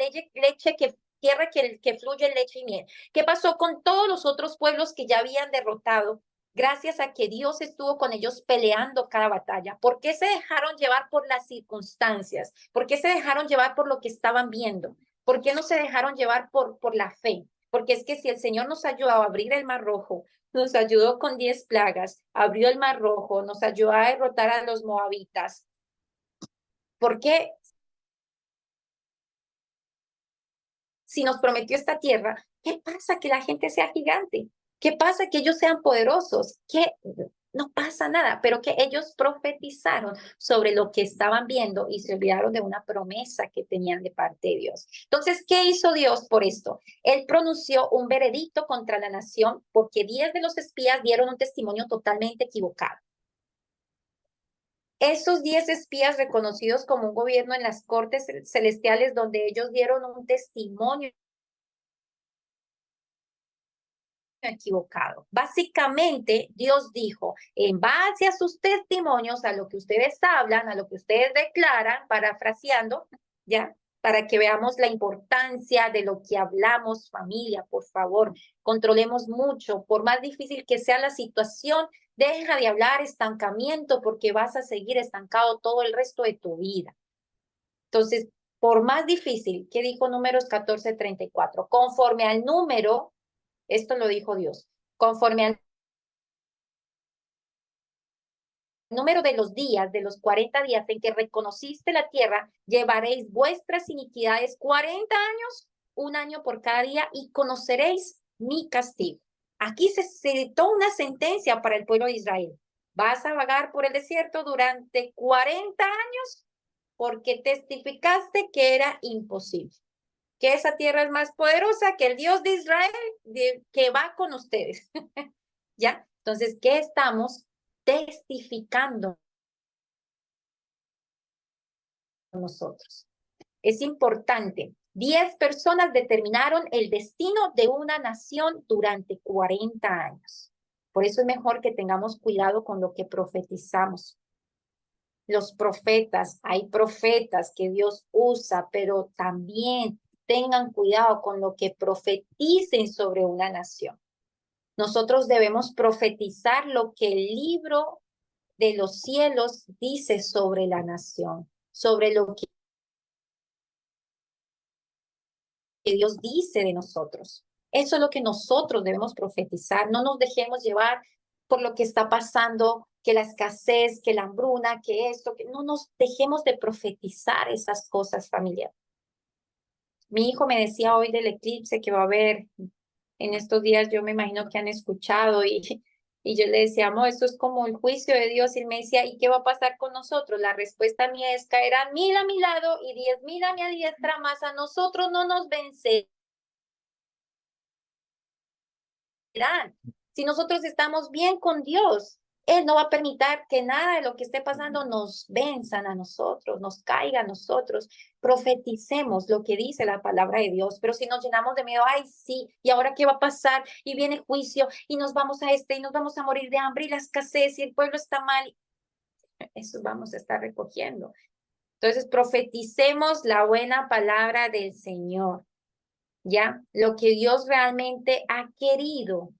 tierra que fluye leche y miel? ¿Qué pasó con todos los otros pueblos que ya habían derrotado? Gracias a que Dios estuvo con ellos peleando cada batalla. ¿Por qué se dejaron llevar por las circunstancias? ¿Por qué se dejaron llevar por lo que estaban viendo? ¿Por qué no se dejaron llevar por la fe? Porque es que si el Señor nos ayudó a abrir el Mar Rojo, nos ayudó con 10 plagas, abrió el Mar Rojo, nos ayudó a derrotar a los moabitas, ¿por qué si nos prometió esta tierra, qué pasa que la gente sea gigante? ¿Qué pasa que ellos sean poderosos? ¿Qué? No pasa nada, pero que ellos profetizaron sobre lo que estaban viendo y se olvidaron de una promesa que tenían de parte de Dios. Entonces, ¿qué hizo Dios por esto? Él pronunció un veredicto contra la nación porque 10 de los espías dieron un testimonio totalmente equivocado. Esos 10 espías reconocidos como un gobierno en las cortes celestiales donde ellos dieron un testimonio equivocado. Básicamente, Dios dijo, en base a sus testimonios, a lo que ustedes hablan, a lo que ustedes declaran, parafraseando, ¿ya? Para que veamos la importancia de lo que hablamos, familia, por favor, controlemos mucho, por más difícil que sea la situación, deja de hablar estancamiento porque vas a seguir estancado todo el resto de tu vida. Entonces, por más difícil, ¿qué dijo Números 14:34? Conforme al número, esto lo dijo Dios, conforme al número de los días, de los 40 días en que reconociste la tierra, llevaréis vuestras iniquidades 40 años, un año por cada día, y conoceréis mi castigo. Aquí se dictó una sentencia para el pueblo de Israel. Vas a vagar por el desierto durante 40 años porque testificaste que era imposible, que esa tierra es más poderosa que el Dios de Israel, que va con ustedes. ¿Ya? Entonces, ¿qué estamos testificando nosotros? Es importante. 10 personas determinaron el destino de una nación durante 40 años. Por eso es mejor que tengamos cuidado con lo que profetizamos. Los profetas, hay profetas que Dios usa, pero también tengan cuidado con lo que profeticen sobre una nación. Nosotros debemos profetizar lo que el libro de los cielos dice sobre la nación, sobre lo que Dios dice de nosotros. Eso es lo que nosotros debemos profetizar. No nos dejemos llevar por lo que está pasando, que la escasez, que la hambruna, que esto, que no nos dejemos de profetizar esas cosas, familia. Mi hijo me decía hoy del eclipse que va a haber en estos días, yo me imagino que han escuchado y yo le decía, amor, esto es como el juicio de Dios. Y él me decía, ¿y qué va a pasar con nosotros? La respuesta mía es, caerán 1000 a mi lado y 10,000 a mi diestra, más a nosotros no nos vencerán. Si nosotros estamos bien con Dios, Él no va a permitir que nada de lo que esté pasando nos venzan a nosotros, nos caiga a nosotros. Profeticemos lo que dice la palabra de Dios, pero si nos llenamos de miedo, ay, sí, ¿y ahora qué va a pasar? Y viene juicio, y nos vamos a y nos vamos a morir de hambre, y la escasez, y el pueblo está mal. Eso vamos a estar recogiendo. Entonces, profeticemos la buena palabra del Señor, ¿ya? Lo que Dios realmente ha querido.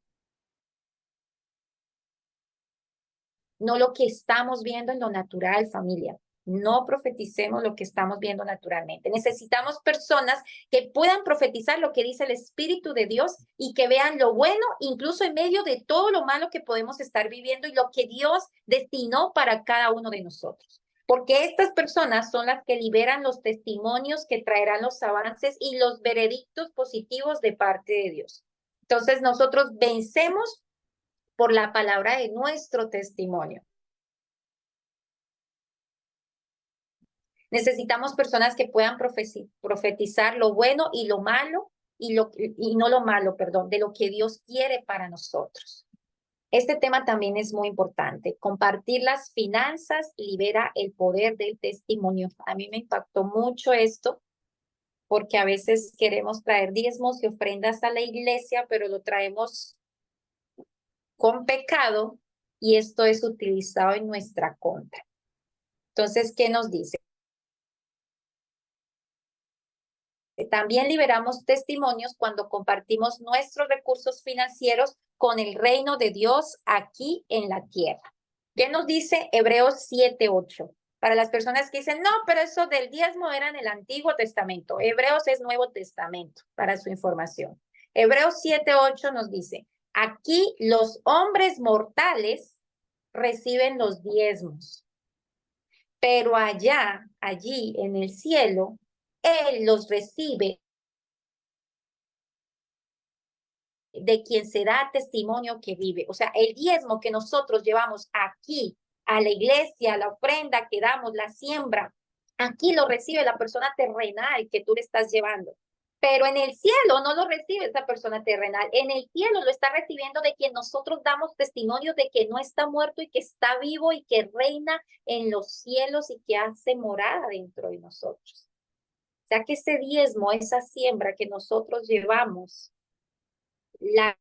No lo que estamos viendo en lo natural, familia. No profeticemos lo que estamos viendo naturalmente. Necesitamos personas que puedan profetizar lo que dice el Espíritu de Dios y que vean lo bueno, incluso en medio de todo lo malo que podemos estar viviendo y lo que Dios destinó para cada uno de nosotros. Porque estas personas son las que liberan los testimonios que traerán los avances y los veredictos positivos de parte de Dios. Entonces nosotros vencemos por la palabra de nuestro testimonio. Necesitamos personas que puedan profetizar lo bueno y lo malo, y no lo malo, perdón, de lo que Dios quiere para nosotros. Este tema también es muy importante. Compartir las finanzas libera el poder del testimonio. A mí me impactó mucho esto, porque a veces queremos traer diezmos y ofrendas a la iglesia, pero lo traemos con pecado y esto es utilizado en nuestra contra. Entonces, ¿qué nos dice? También liberamos testimonios cuando compartimos nuestros recursos financieros con el reino de Dios aquí en la tierra. ¿Qué nos dice Hebreos 7:8? Para las personas que dicen, no, pero eso del diezmo era en el Antiguo Testamento. Hebreos es Nuevo Testamento, para su información. Hebreos 7:8 nos dice, aquí los hombres mortales reciben los diezmos, pero allí en el cielo, Él los recibe de quien se da testimonio que vive. O sea, el diezmo que nosotros llevamos aquí a la iglesia, la ofrenda que damos, la siembra, aquí lo recibe la persona terrenal que tú le estás llevando. Pero en el cielo no lo recibe esa persona terrenal. En el cielo lo está recibiendo de quien nosotros damos testimonio de que no está muerto y que está vivo y que reina en los cielos y que hace morada dentro de nosotros. O sea que ese diezmo, esa siembra que nosotros llevamos, la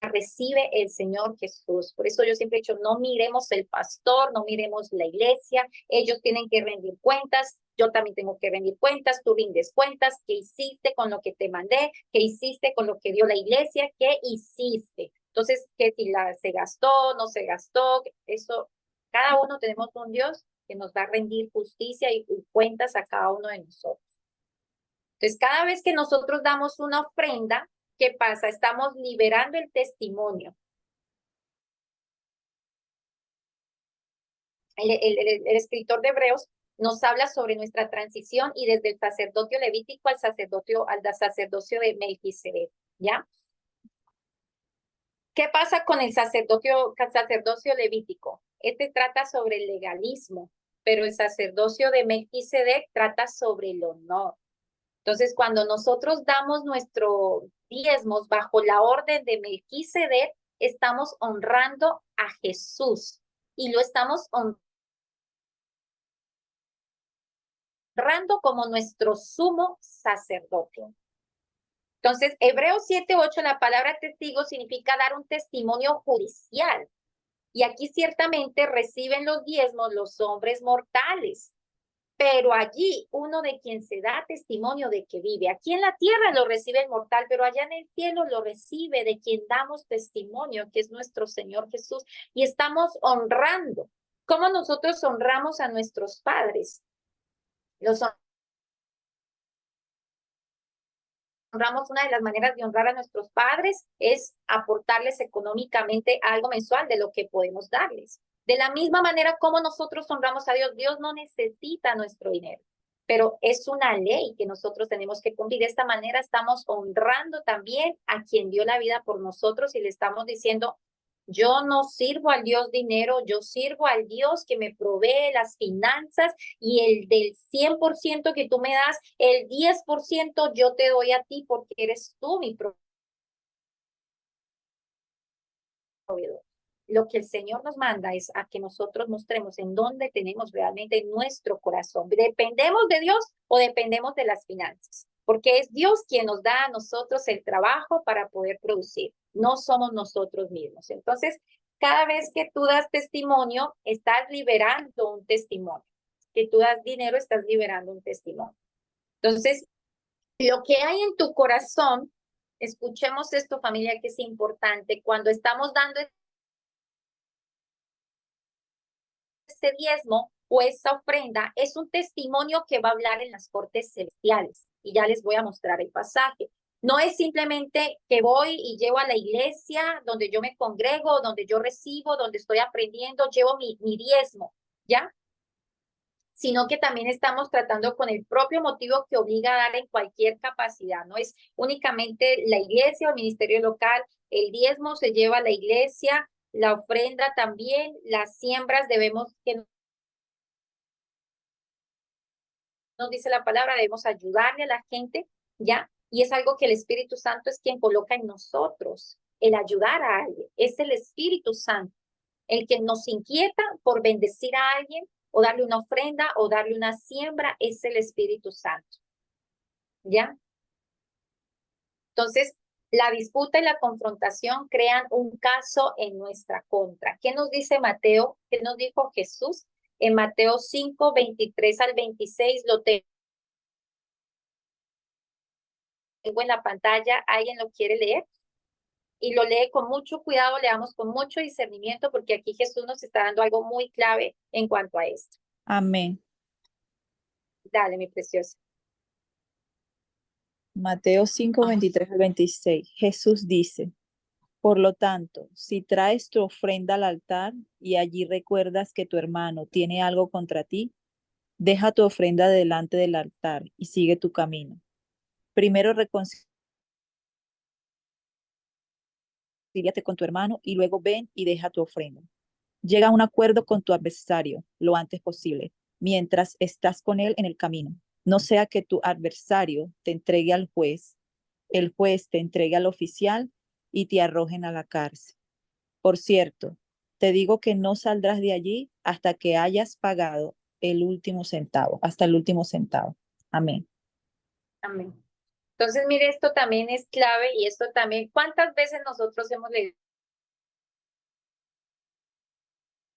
recibe el Señor Jesús. Por eso yo siempre he dicho, no miremos el pastor, no miremos la iglesia, ellos tienen que rendir cuentas, yo también tengo que rendir cuentas, tú rindes cuentas, qué hiciste con lo que te mandé, qué hiciste con lo que dio la iglesia, qué hiciste. Entonces, que si se gastó, no se gastó, eso, cada uno tenemos un Dios que nos va a rendir justicia y cuentas a cada uno de nosotros. Entonces, cada vez que nosotros damos una ofrenda, ¿qué pasa? Estamos liberando el testimonio. El escritor de Hebreos nos habla sobre nuestra transición y desde el sacerdocio levítico al sacerdocio de Melquisedec, ¿ya? ¿Qué pasa con el sacerdocio levítico? Este trata sobre el legalismo, pero el sacerdocio de Melquisedec trata sobre el honor. Entonces, cuando nosotros damos nuestros diezmos bajo la orden de Melquisedec, estamos honrando a Jesús y lo estamos honrando como nuestro sumo sacerdote. Entonces, Hebreos 7:8, la palabra testigo significa dar un testimonio judicial. Y aquí ciertamente reciben los diezmos los hombres mortales. Pero allí uno de quien se da testimonio de que vive. Aquí en la tierra lo recibe el mortal, pero allá en el cielo lo recibe de quien damos testimonio, que es nuestro Señor Jesús. Y estamos honrando. ¿Cómo nosotros honramos a nuestros padres? Los honramos, una de las maneras de honrar a nuestros padres es aportarles económicamente algo mensual de lo que podemos darles. De la misma manera como nosotros honramos a Dios, Dios no necesita nuestro dinero, pero es una ley que nosotros tenemos que cumplir. De esta manera estamos honrando también a quien dio la vida por nosotros y le estamos diciendo, yo no sirvo al Dios dinero, yo sirvo al Dios que me provee las finanzas y el del 100% que tú me das, el 10% yo te doy a ti porque eres tú mi proveedor. Lo que el Señor nos manda es a que nosotros mostremos en dónde tenemos realmente nuestro corazón. ¿Dependemos de Dios o dependemos de las finanzas? Porque es Dios quien nos da a nosotros el trabajo para poder producir. No somos nosotros mismos. Entonces, cada vez que tú das testimonio, estás liberando un testimonio. Que tú das dinero, estás liberando un testimonio. Entonces, lo que hay en tu corazón, escuchemos esto, familia, que es importante. Cuando estamos dando ese diezmo o esa ofrenda, es un testimonio que va a hablar en las cortes celestiales. Y ya les voy a mostrar el pasaje. No es simplemente que voy y llevo a la iglesia donde yo me congrego, donde yo recibo, donde estoy aprendiendo, llevo mi diezmo, ¿ya? Sino que también estamos tratando con el propio motivo que obliga a dar en cualquier capacidad. No es únicamente la iglesia o el ministerio local, el diezmo se lleva a la iglesia, la ofrenda también, las siembras debemos, que nos dice la palabra, debemos ayudarle a la gente, ¿ya? Y es algo que el Espíritu Santo es quien coloca en nosotros, el ayudar a alguien, es el Espíritu Santo, el que nos inquieta por bendecir a alguien, o darle una ofrenda, o darle una siembra, es el Espíritu Santo, ¿ya? Entonces, la disputa y la confrontación crean un caso en nuestra contra. ¿Qué nos dice Mateo? ¿Qué nos dijo Jesús? En Mateo 5, 23 al 26, lo tengo en la pantalla. ¿Alguien lo quiere leer? Y lo lee con mucho cuidado, leamos con mucho discernimiento, porque aquí Jesús nos está dando algo muy clave en cuanto a esto. Amén. Dale, mi preciosa. Mateo 5, 23 al 26. Jesús dice, por lo tanto, si traes tu ofrenda al altar y allí recuerdas que tu hermano tiene algo contra ti, deja tu ofrenda delante del altar y sigue tu camino. Primero reconcíliate con tu hermano y luego ven y deja tu ofrenda. Llega a un acuerdo con tu adversario lo antes posible, mientras estás con él en el camino. No sea que tu adversario te entregue al juez, el juez te entregue al oficial y te arrojen a la cárcel. Por cierto, te digo que no saldrás de allí hasta que hayas pagado el último centavo, hasta el último centavo. Amén. Amén. Entonces, mire, esto también es clave y esto también, ¿cuántas veces nosotros hemos leído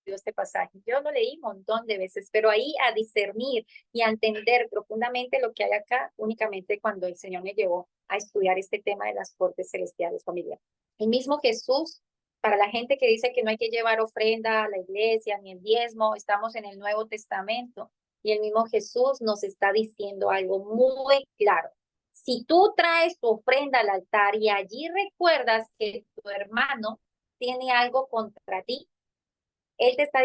este pasaje? Yo lo leí un montón de veces, pero ahí a discernir y a entender profundamente lo que hay acá, únicamente cuando el Señor me llevó a estudiar este tema de las cortes celestiales, familia. El mismo Jesús, para la gente que dice que no hay que llevar ofrenda a la iglesia ni el diezmo, estamos en el Nuevo Testamento y el mismo Jesús nos está diciendo algo muy claro. Si tú traes tu ofrenda al altar y allí recuerdas que tu hermano tiene algo contra ti, él te está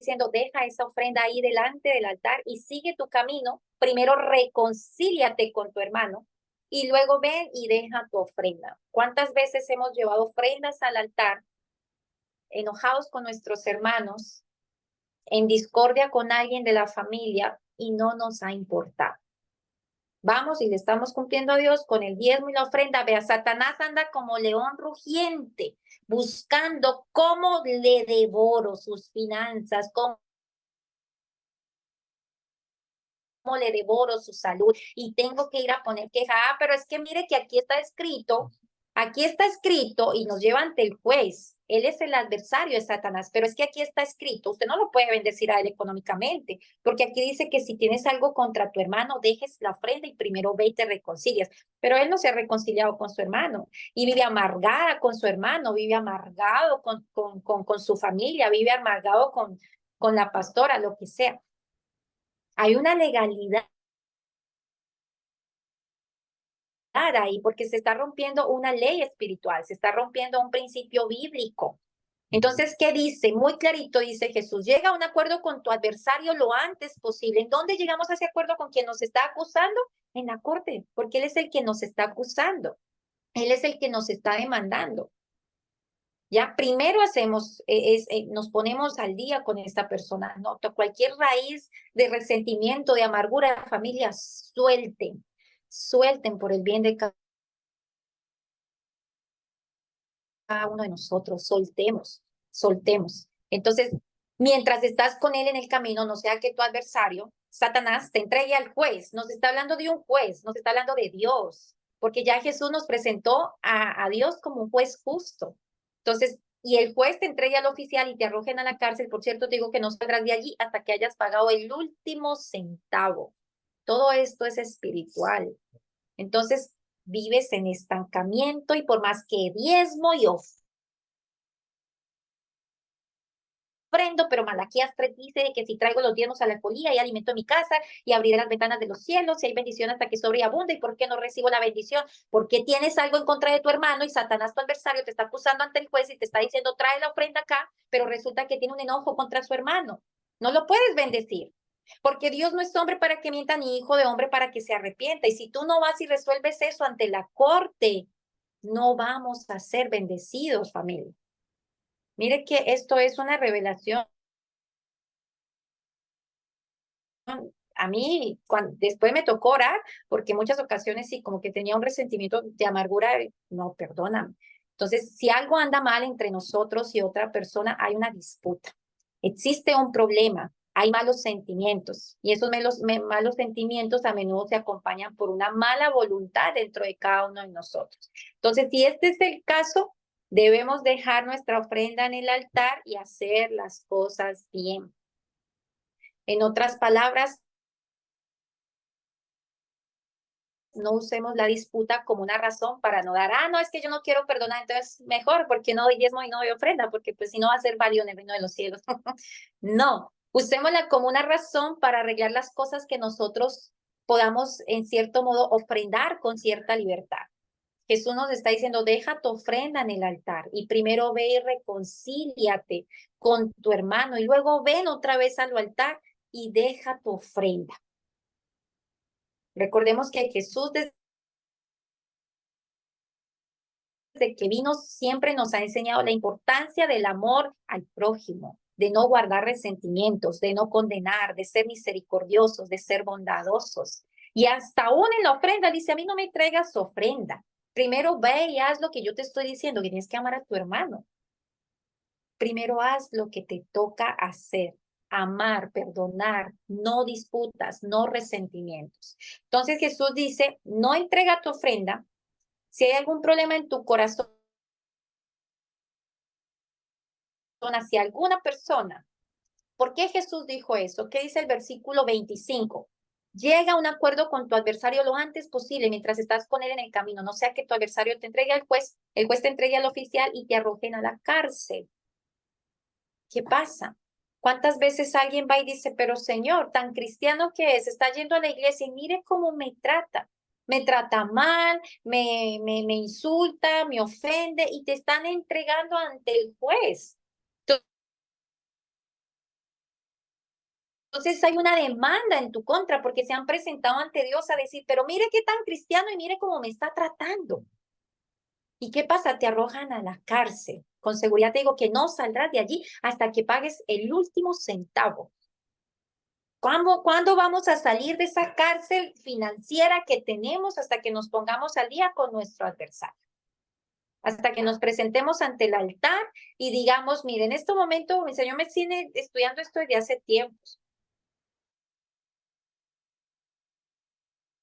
diciendo, deja esa ofrenda ahí delante del altar y sigue tu camino. Primero reconcíliate con tu hermano y luego ven y deja tu ofrenda. ¿Cuántas veces hemos llevado ofrendas al altar enojados con nuestros hermanos, en discordia con alguien de la familia y no nos ha importado? Vamos y le estamos cumpliendo a Dios con el diezmo y la ofrenda. Vea, Satanás anda como león rugiente, buscando cómo le devoro sus finanzas, cómo le devoro su salud y tengo que ir a poner queja. Ah, pero es que mire que aquí está escrito y nos lleva ante el juez. Él es el adversario de Satanás, pero es que aquí está escrito, usted no lo puede bendecir a él económicamente, porque aquí dice que si tienes algo contra tu hermano, dejes la ofrenda y primero ve y te reconcilias. Pero él no se ha reconciliado con su hermano y vive amargada con su hermano, vive amargado con su familia, vive amargado con la pastora, lo que sea. Hay una legalidad ahí porque se está rompiendo una ley espiritual, se está rompiendo un principio bíblico. Entonces, ¿qué dice? Muy clarito dice Jesús, llega a un acuerdo con tu adversario lo antes posible. ¿En dónde llegamos a ese acuerdo con quien nos está acusando? En la corte, porque Él es el que nos está acusando. Él es el que nos está demandando. Ya primero nos ponemos al día con esta persona, ¿no? Cualquier raíz de resentimiento, de amargura, familia, suelten por el bien de cada uno de nosotros, soltemos. Entonces, mientras estás con él en el camino, no sea que tu adversario, Satanás, te entregue al juez. Nos está hablando de un juez, nos está hablando de Dios, porque ya Jesús nos presentó a Dios como un juez justo. Entonces, y el juez te entregue al oficial y te arrojen a la cárcel. Por cierto, te digo que no saldrás de allí hasta que hayas pagado el último centavo. Todo esto es espiritual. Entonces, vives en estancamiento y por más que diezmo y ofrendo, pero Malaquías 3 dice que si traigo los diezmos a la alfolía y alimento en mi casa y abriré las ventanas de los cielos y hay bendición hasta que sobreabunde. ¿Y por qué no recibo la bendición? Porque tienes algo en contra de tu hermano y Satanás, tu adversario, te está acusando ante el juez y te está diciendo trae la ofrenda acá, pero resulta que tiene un enojo contra su hermano. No lo puedes bendecir. Porque Dios no es hombre para que mienta ni hijo de hombre para que se arrepienta. Y si tú no vas y resuelves eso ante la corte, no vamos a ser bendecidos, familia. Mire que esto es una revelación. A mí, después me tocó orar, porque en muchas ocasiones sí, como que tenía un resentimiento de amargura, no, perdóname. Entonces, si algo anda mal entre nosotros y otra persona, hay una disputa. Existe un problema, hay malos sentimientos, y esos malos sentimientos a menudo se acompañan por una mala voluntad dentro de cada uno de nosotros. Entonces, si este es el caso, debemos dejar nuestra ofrenda en el altar y hacer las cosas bien. En otras palabras, no usemos la disputa como una razón para no dar, no, es que yo no quiero perdonar, entonces mejor, porque no doy diezmo y no doy ofrenda, porque pues si no va a ser válido en el reino de los cielos. No, usémosla como una razón para arreglar las cosas que nosotros podamos, en cierto modo, ofrendar con cierta libertad. Jesús nos está diciendo, deja tu ofrenda en el altar y primero ve y reconcíliate con tu hermano y luego ven otra vez al altar y deja tu ofrenda. Recordemos que Jesús desde que vino siempre nos ha enseñado la importancia del amor al prójimo, de no guardar resentimientos, de no condenar, de ser misericordiosos, de ser bondadosos. Y hasta aún en la ofrenda dice, a mí no me traigas ofrenda. Primero ve y haz lo que yo te estoy diciendo, que tienes que amar a tu hermano. Primero haz lo que te toca hacer. amar, perdonar, no disputas, no resentimientos. Entonces Jesús dice, no entrega tu ofrenda. Si hay algún problema en tu corazón hacia alguna persona, ¿por qué Jesús dijo eso? ¿Qué dice el versículo 25? Llega a un acuerdo con tu adversario lo antes posible mientras estás con él en el camino. No sea que tu adversario te entregue al juez, el juez te entregue al oficial y te arrojen a la cárcel. ¿Qué pasa? ¿Cuántas veces alguien va y dice, pero Señor, tan cristiano que es, está yendo a la iglesia y mire cómo me trata mal, me insulta, me ofende y te están entregando ante el juez? Entonces hay una demanda en tu contra porque se han presentado ante Dios a decir, pero mire qué tan cristiano y mire cómo me está tratando. ¿Y qué pasa? Te arrojan a la cárcel. Con seguridad te digo que no saldrás de allí hasta que pagues el último centavo. ¿Cuándo vamos a salir de esa cárcel financiera que tenemos hasta que nos pongamos al día con nuestro adversario? Hasta que nos presentemos ante el altar y digamos, mire, en este momento mi Señor me tiene estudiando esto desde hace tiempos.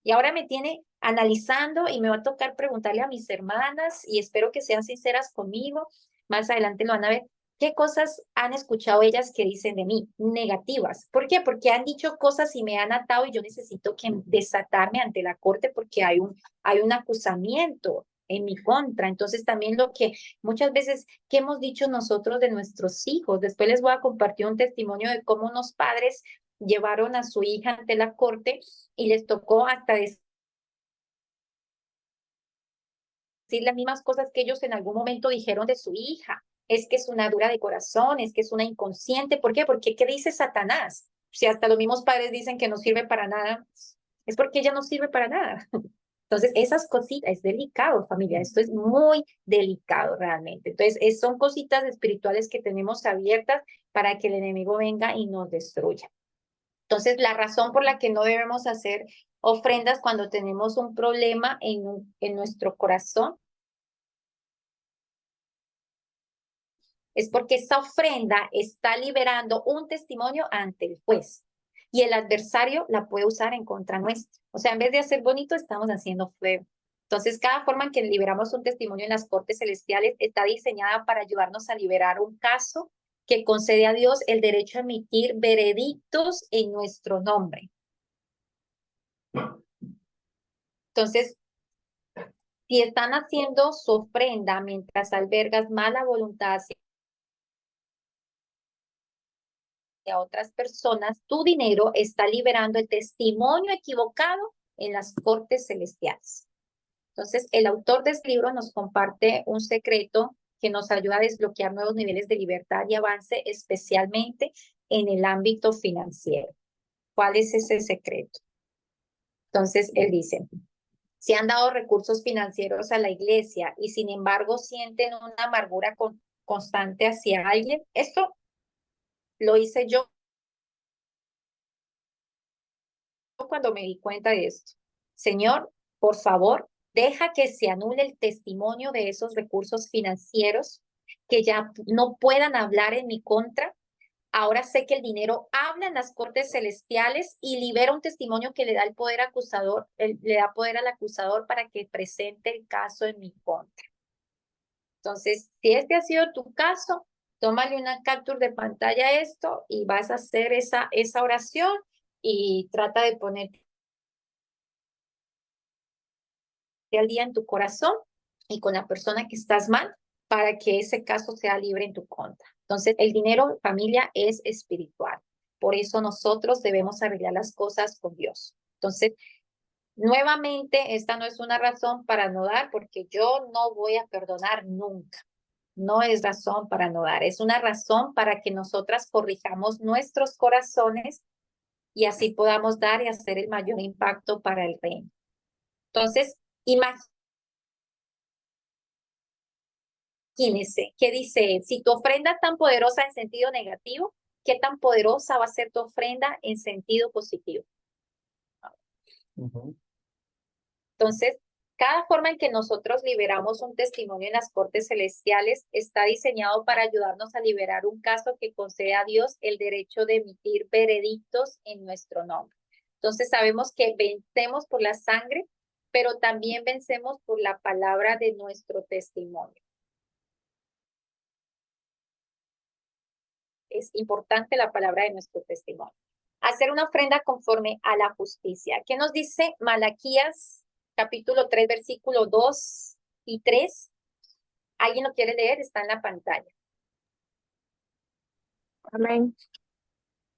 Y ahora me tiene analizando y me va a tocar preguntarle a mis hermanas y espero que sean sinceras conmigo. Más adelante lo van a ver. ¿Qué cosas han escuchado ellas que dicen de mí? Negativas. ¿Por qué? Porque han dicho cosas y me han atado y yo necesito que desatarme ante la corte porque hay un acusamiento en mi contra. Entonces también lo que muchas veces que hemos dicho nosotros de nuestros hijos. Después les voy a compartir un testimonio de cómo unos padres llevaron a su hija ante la corte y les tocó hasta decir las mismas cosas que ellos en algún momento dijeron de su hija. Es que es una dura de corazón, es que es una inconsciente. ¿Por qué? Porque ¿qué dice Satanás? Si hasta los mismos padres dicen que no sirve para nada, es porque ella no sirve para nada. Entonces, esas cositas, es delicado, familia, esto es muy delicado realmente. Entonces, son cositas espirituales que tenemos abiertas para que el enemigo venga y nos destruya. Entonces, la razón por la que no debemos hacer ofrendas cuando tenemos un problema en nuestro corazón es porque esa ofrenda está liberando un testimonio ante el juez y el adversario la puede usar en contra nuestra. O sea, en vez de hacer bonito, estamos haciendo feo. Entonces, cada forma en que liberamos un testimonio en las cortes celestiales está diseñada para ayudarnos a liberar un caso que concede a Dios el derecho a emitir veredictos en nuestro nombre. Entonces, si están haciendo su ofrenda mientras albergas mala voluntad hacia otras personas, tu dinero está liberando el testimonio equivocado en las cortes celestiales. Entonces, el autor de este libro nos comparte un secreto que nos ayuda a desbloquear nuevos niveles de libertad y avance, especialmente en el ámbito financiero. ¿Cuál es ese secreto? Entonces, él dice, si han dado recursos financieros a la iglesia y sin embargo sienten una amargura constante hacia alguien, esto lo hice yo cuando me di cuenta de esto. Señor, por favor, deja que se anule el testimonio de esos recursos financieros que ya no puedan hablar en mi contra. Ahora sé que el dinero habla en las cortes celestiales y libera un testimonio que le da el poder acusador, le da poder al acusador para que presente el caso en mi contra. Entonces, si este ha sido tu caso, tómale una captura de pantalla a esto y vas a hacer esa oración y trata de ponerte al día en tu corazón y con la persona que estás mal para que ese caso sea libre en tu contra. Entonces, el dinero, familia, es espiritual. Por eso nosotros debemos arreglar las cosas con Dios. Entonces, nuevamente, esta no es una razón para no dar, porque yo no voy a perdonar nunca. No es razón para no dar, es una razón para que nosotras corrijamos nuestros corazones y así podamos dar y hacer el mayor impacto para el reino. Entonces, imagínese, ¿qué dice? Si tu ofrenda es tan poderosa en sentido negativo, ¿qué tan poderosa va a ser tu ofrenda en sentido positivo? Entonces, Cada forma en que nosotros liberamos un testimonio en las cortes celestiales está diseñado para ayudarnos a liberar un caso que concede a Dios el derecho de emitir veredictos en nuestro nombre. Entonces sabemos que vencemos por la sangre, pero también vencemos por la palabra de nuestro testimonio. Es importante la palabra de nuestro testimonio. Hacer una ofrenda conforme a la justicia. ¿Qué nos dice Malaquías capítulo 3, versículo 2 y 3? ¿Alguien lo quiere leer? Está en la pantalla. Amén.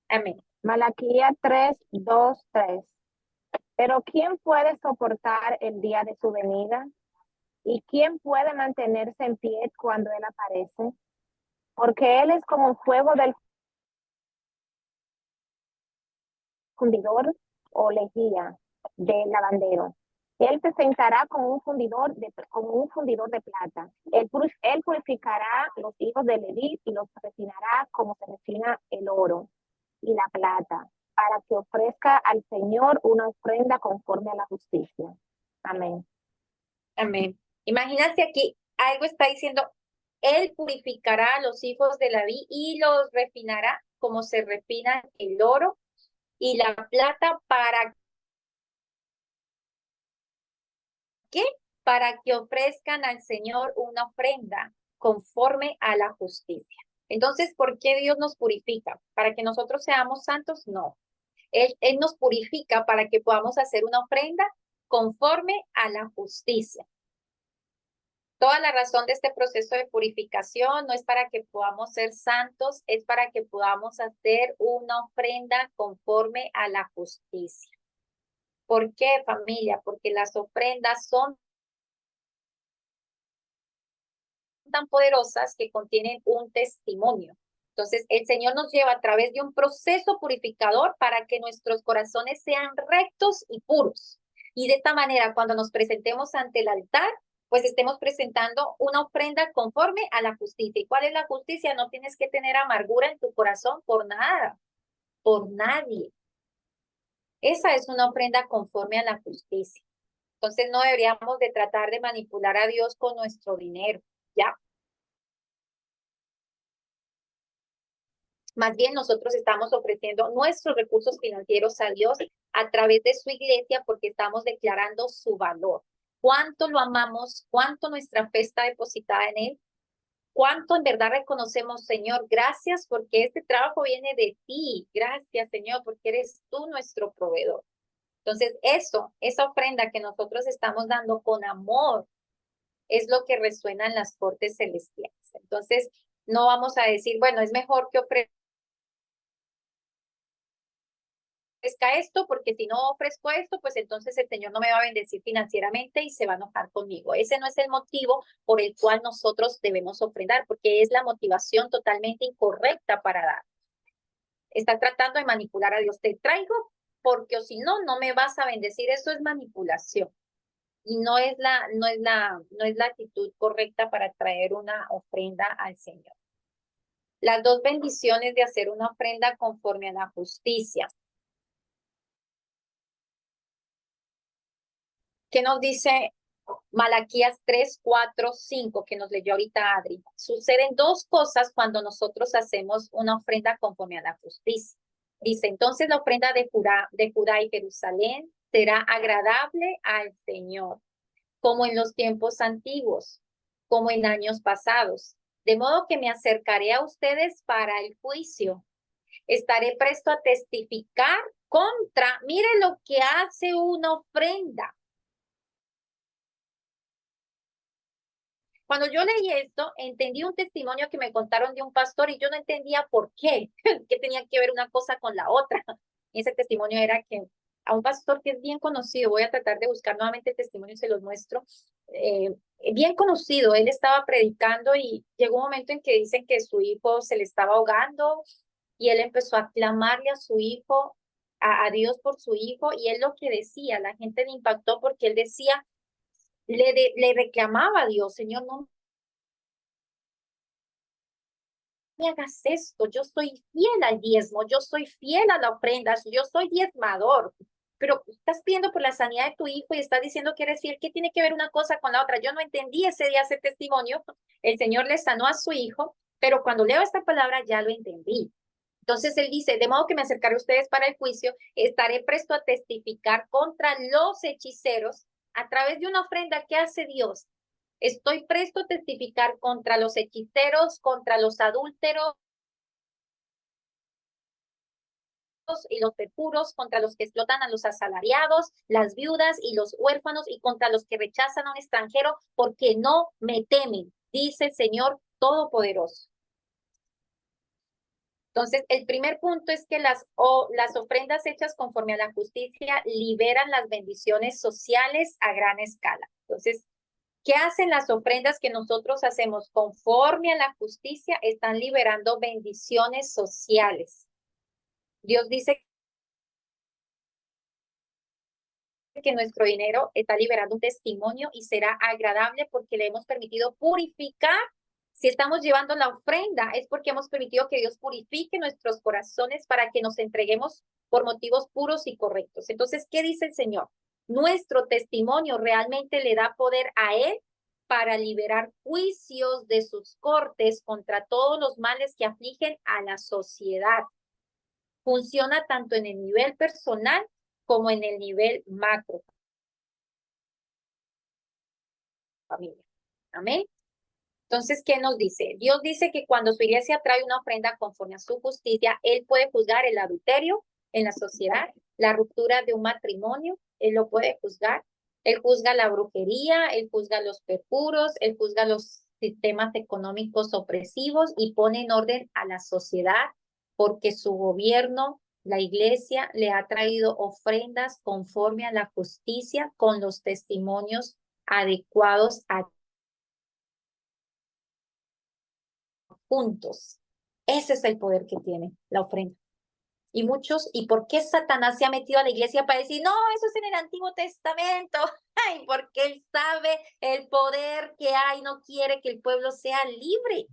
Amén. Malaquías 3, 2, 3. Pero ¿quién puede soportar el día de su venida? ¿Y quién puede mantenerse en pie cuando Él aparece? Porque Él es como fuego del fundidor o lejía del lavandero. Él te sentará como un fundidor de plata. Él purificará los hijos de Leví y los refinará como se refina el oro y la plata, para que ofrezca al Señor una ofrenda conforme a la justicia. Amén. Amén. Imagínate aquí, algo está diciendo, Él purificará a los hijos de Leví y los refinará como se refina el oro y la plata. ¿Para qué? Para que ofrezcan al Señor una ofrenda conforme a la justicia. Entonces, ¿por qué Dios nos purifica? ¿Para que nosotros seamos santos? No. Él nos purifica para que podamos hacer una ofrenda conforme a la justicia. Toda la razón de este proceso de purificación no es para que podamos ser santos, es para que podamos hacer una ofrenda conforme a la justicia. ¿Por qué, familia? Porque las ofrendas son tan poderosas que contienen un testimonio. Entonces, el Señor nos lleva a través de un proceso purificador para que nuestros corazones sean rectos y puros. Y de esta manera, cuando nos presentemos ante el altar, pues estemos presentando una ofrenda conforme a la justicia. ¿Y cuál es la justicia? No tienes que tener amargura en tu corazón por nada, por nadie. Esa es una ofrenda conforme a la justicia. Entonces, no deberíamos de tratar de manipular a Dios con nuestro dinero, ¿ya? Más bien nosotros estamos ofreciendo nuestros recursos financieros a Dios a través de su iglesia porque estamos declarando su valor. Cuánto lo amamos, cuánto nuestra fe está depositada en Él, cuánto en verdad reconocemos, Señor, gracias porque este trabajo viene de ti. Gracias, Señor, porque eres tú nuestro proveedor. Entonces, esa ofrenda que nosotros estamos dando con amor es lo que resuena en las cortes celestiales. Entonces, no vamos a decir, bueno, es mejor que ofrezca esto, porque si no ofrezco esto, pues entonces el Señor no me va a bendecir financieramente y se va a enojar conmigo. Ese no es el motivo por el cual nosotros debemos ofrendar, porque es la motivación totalmente incorrecta para dar. Estás tratando de manipular a Dios. Te traigo porque o si no, no me vas a bendecir. Eso es manipulación. Y no es la actitud correcta para traer una ofrenda al Señor. Las dos bendiciones de hacer una ofrenda conforme a la justicia. ¿Qué nos dice Malaquías 3, 4, 5, que nos leyó ahorita Adri? Suceden dos cosas cuando nosotros hacemos una ofrenda conforme a la justicia. Dice, entonces la ofrenda de Judá y Jerusalén será agradable al Señor, como en los tiempos antiguos, como en años pasados. De modo que me acercaré a ustedes para el juicio. Estaré presto a testificar contra, mire lo que hace una ofrenda. Cuando yo leí esto, entendí un testimonio que me contaron de un pastor y yo no entendía por qué, que tenía que ver una cosa con la otra. Y ese testimonio era que a un pastor que es bien conocido, voy a tratar de buscar nuevamente el testimonio y se los muestro, bien conocido, él estaba predicando y llegó un momento en que dicen que su hijo se le estaba ahogando y él empezó a clamarle a su hijo, a Dios por su hijo, y él lo que decía, la gente le impactó porque él decía, le reclamaba a Dios, Señor, no me hagas esto, yo soy fiel al diezmo, yo soy fiel a la ofrenda, yo soy diezmador, pero estás pidiendo por la sanidad de tu hijo y estás diciendo que eres fiel. ¿Qué tiene que ver una cosa con la otra? Yo no entendí ese día ese testimonio. El Señor le sanó a su hijo, pero cuando leo esta palabra ya lo entendí. Entonces él dice, de modo que me acercaré a ustedes para el juicio, estaré presto a testificar contra los hechiceros a través de una ofrenda que hace Dios. Estoy presto a testificar contra los hechiceros, contra los adúlteros y los perjuros, contra los que explotan a los asalariados, las viudas y los huérfanos, y contra los que rechazan a un extranjero, porque no me temen, dice el Señor Todopoderoso. Entonces, el primer punto es que las ofrendas hechas conforme a la justicia liberan las bendiciones sociales a gran escala. Entonces, ¿qué hacen las ofrendas que nosotros hacemos conforme a la justicia? Están liberando bendiciones sociales. Dios dice que nuestro dinero está liberando un testimonio y será agradable porque le hemos permitido purificar. Si estamos llevando la ofrenda, es porque hemos permitido que Dios purifique nuestros corazones para que nos entreguemos por motivos puros y correctos. Entonces, ¿qué dice el Señor? Nuestro testimonio realmente le da poder a Él para liberar juicios de sus cortes contra todos los males que afligen a la sociedad. Funciona tanto en el nivel personal como en el nivel macro. Familia. Amén. Entonces, ¿qué nos dice? Dios dice que cuando su iglesia trae una ofrenda conforme a su justicia, Él puede juzgar el adulterio en la sociedad, la ruptura de un matrimonio, Él lo puede juzgar. Él juzga la brujería, Él juzga los perjuros, Él juzga los sistemas económicos opresivos y pone en orden a la sociedad porque su gobierno, la iglesia, le ha traído ofrendas conforme a la justicia con los testimonios adecuados a juntos. Ese es el poder que tiene la ofrenda. Y muchos, ¿y por qué Satanás se ha metido a la iglesia para decir, no, eso es en el Antiguo Testamento? Ay, porque él sabe el poder que hay, no quiere que el pueblo sea libre.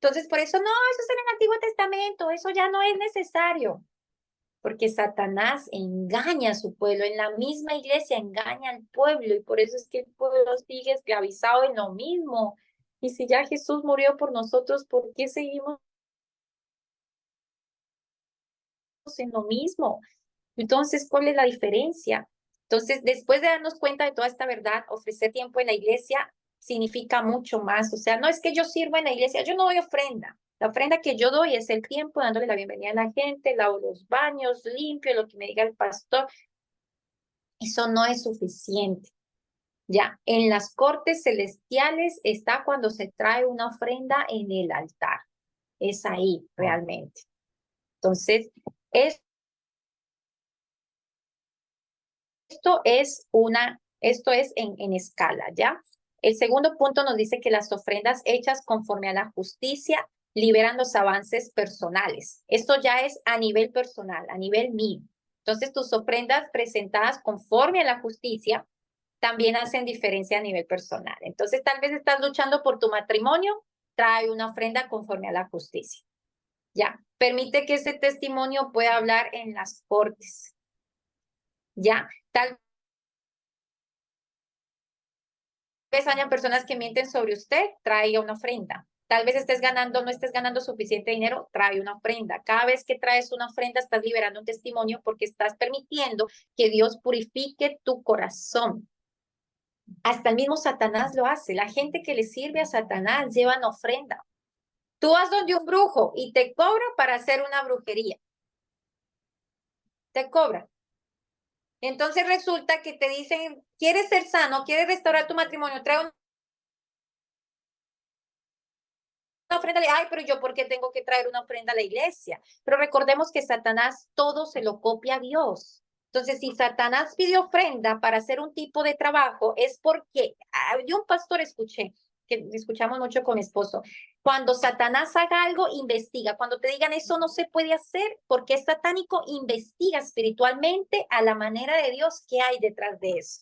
Entonces, por eso, no, eso es en el Antiguo Testamento, eso ya no es necesario. Porque Satanás engaña a su pueblo, en la misma iglesia engaña al pueblo, y por eso es que el pueblo sigue esclavizado en lo mismo. Y si ya Jesús murió por nosotros, ¿por qué seguimos en lo mismo? Entonces, ¿cuál es la diferencia? Entonces, después de darnos cuenta de toda esta verdad, ofrecer tiempo en la iglesia significa mucho más. O sea, no es que yo sirva en la iglesia, yo no doy ofrenda. La ofrenda que yo doy es el tiempo, dándole la bienvenida a la gente, lavo los baños, limpio, lo que me diga el pastor. Eso no es suficiente. Ya, en las cortes celestiales está cuando se trae una ofrenda en el altar. Es ahí realmente. Entonces, esto es en escala, ¿ya? El segundo punto nos dice que las ofrendas hechas conforme a la justicia liberan los avances personales. Esto ya es a nivel personal, a nivel mío. Entonces, tus ofrendas presentadas conforme a la justicia también hacen diferencia a nivel personal. Entonces, tal vez estás luchando por tu matrimonio, trae una ofrenda conforme a la justicia. Ya, permite que ese testimonio pueda hablar en las cortes. Ya, tal vez hayan personas que mienten sobre usted, traiga una ofrenda. Tal vez no estés ganando suficiente dinero, trae una ofrenda. Cada vez que traes una ofrenda, estás liberando un testimonio porque estás permitiendo que Dios purifique tu corazón. Hasta el mismo Satanás lo hace. La gente que le sirve a Satanás llevan ofrenda. Tú vas donde un brujo y te cobra para hacer una brujería. Te cobra. Entonces resulta que te dicen, ¿quieres ser sano? ¿Quieres restaurar tu matrimonio? Trae una ofrenda. Ay, pero yo, ¿por qué tengo que traer una ofrenda a la iglesia? Pero recordemos que Satanás todo se lo copia a Dios. Entonces, si Satanás pide ofrenda para hacer un tipo de trabajo, es porque yo un pastor escuché, que escuchamos mucho con mi esposo, cuando Satanás haga algo, investiga. Cuando te digan eso no se puede hacer porque es satánico, investiga espiritualmente a la manera de Dios qué hay detrás de eso.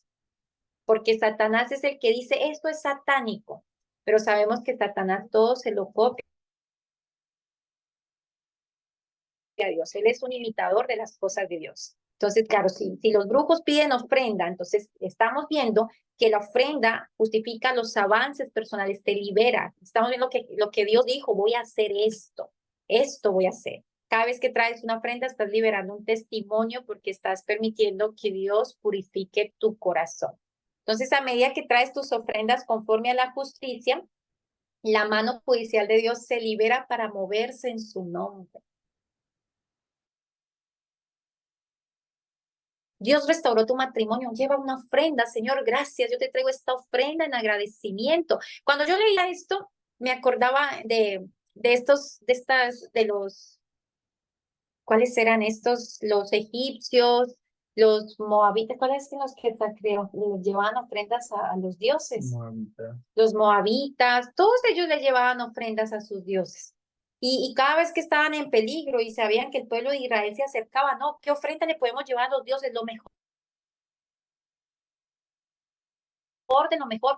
Porque Satanás es el que dice, esto es satánico, pero sabemos que Satanás todo se lo copia a Dios. Él es un imitador de las cosas de Dios. Entonces, claro, si los brujos piden ofrenda, entonces estamos viendo que la ofrenda justifica los avances personales, te libera. Estamos viendo que lo que Dios dijo, voy a hacer esto voy a hacer. Cada vez que traes una ofrenda, estás liberando un testimonio porque estás permitiendo que Dios purifique tu corazón. Entonces, a medida que traes tus ofrendas conforme a la justicia, la mano judicial de Dios se libera para moverse en su nombre. Dios restauró tu matrimonio, lleva una ofrenda, Señor, gracias, yo te traigo esta ofrenda en agradecimiento. Cuando yo leía esto, me acordaba de los, ¿cuáles eran estos? Los egipcios, los moabitas, ¿cuáles son los que les llevaban ofrendas a los dioses? Los moabitas, todos ellos le llevaban ofrendas a sus dioses. Y cada vez que estaban en peligro y sabían que el pueblo de Israel se acercaba, no, ¿qué ofrenda le podemos llevar a los dioses? Lo mejor de lo mejor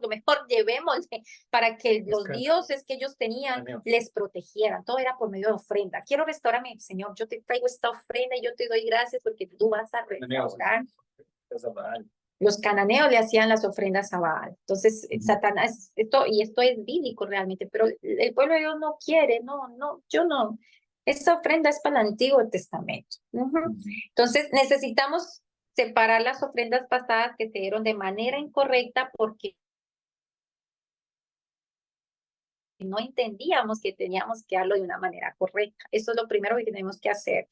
llevémosle para que los dioses que ellos tenían les protegieran. Todo era por medio de ofrenda. Quiero restaurarme, Señor, yo te traigo esta ofrenda y yo te doy gracias porque tú vas a restaurar. Los cananeos le hacían las ofrendas a Baal. Entonces, Satanás, esto es bíblico realmente, pero el pueblo de Dios no quiere, yo no. Esta ofrenda es para el Antiguo Testamento. Entonces, necesitamos separar las ofrendas pasadas que se dieron de manera incorrecta porque no entendíamos que teníamos que darlo de una manera correcta. Eso es lo primero que tenemos que hacer.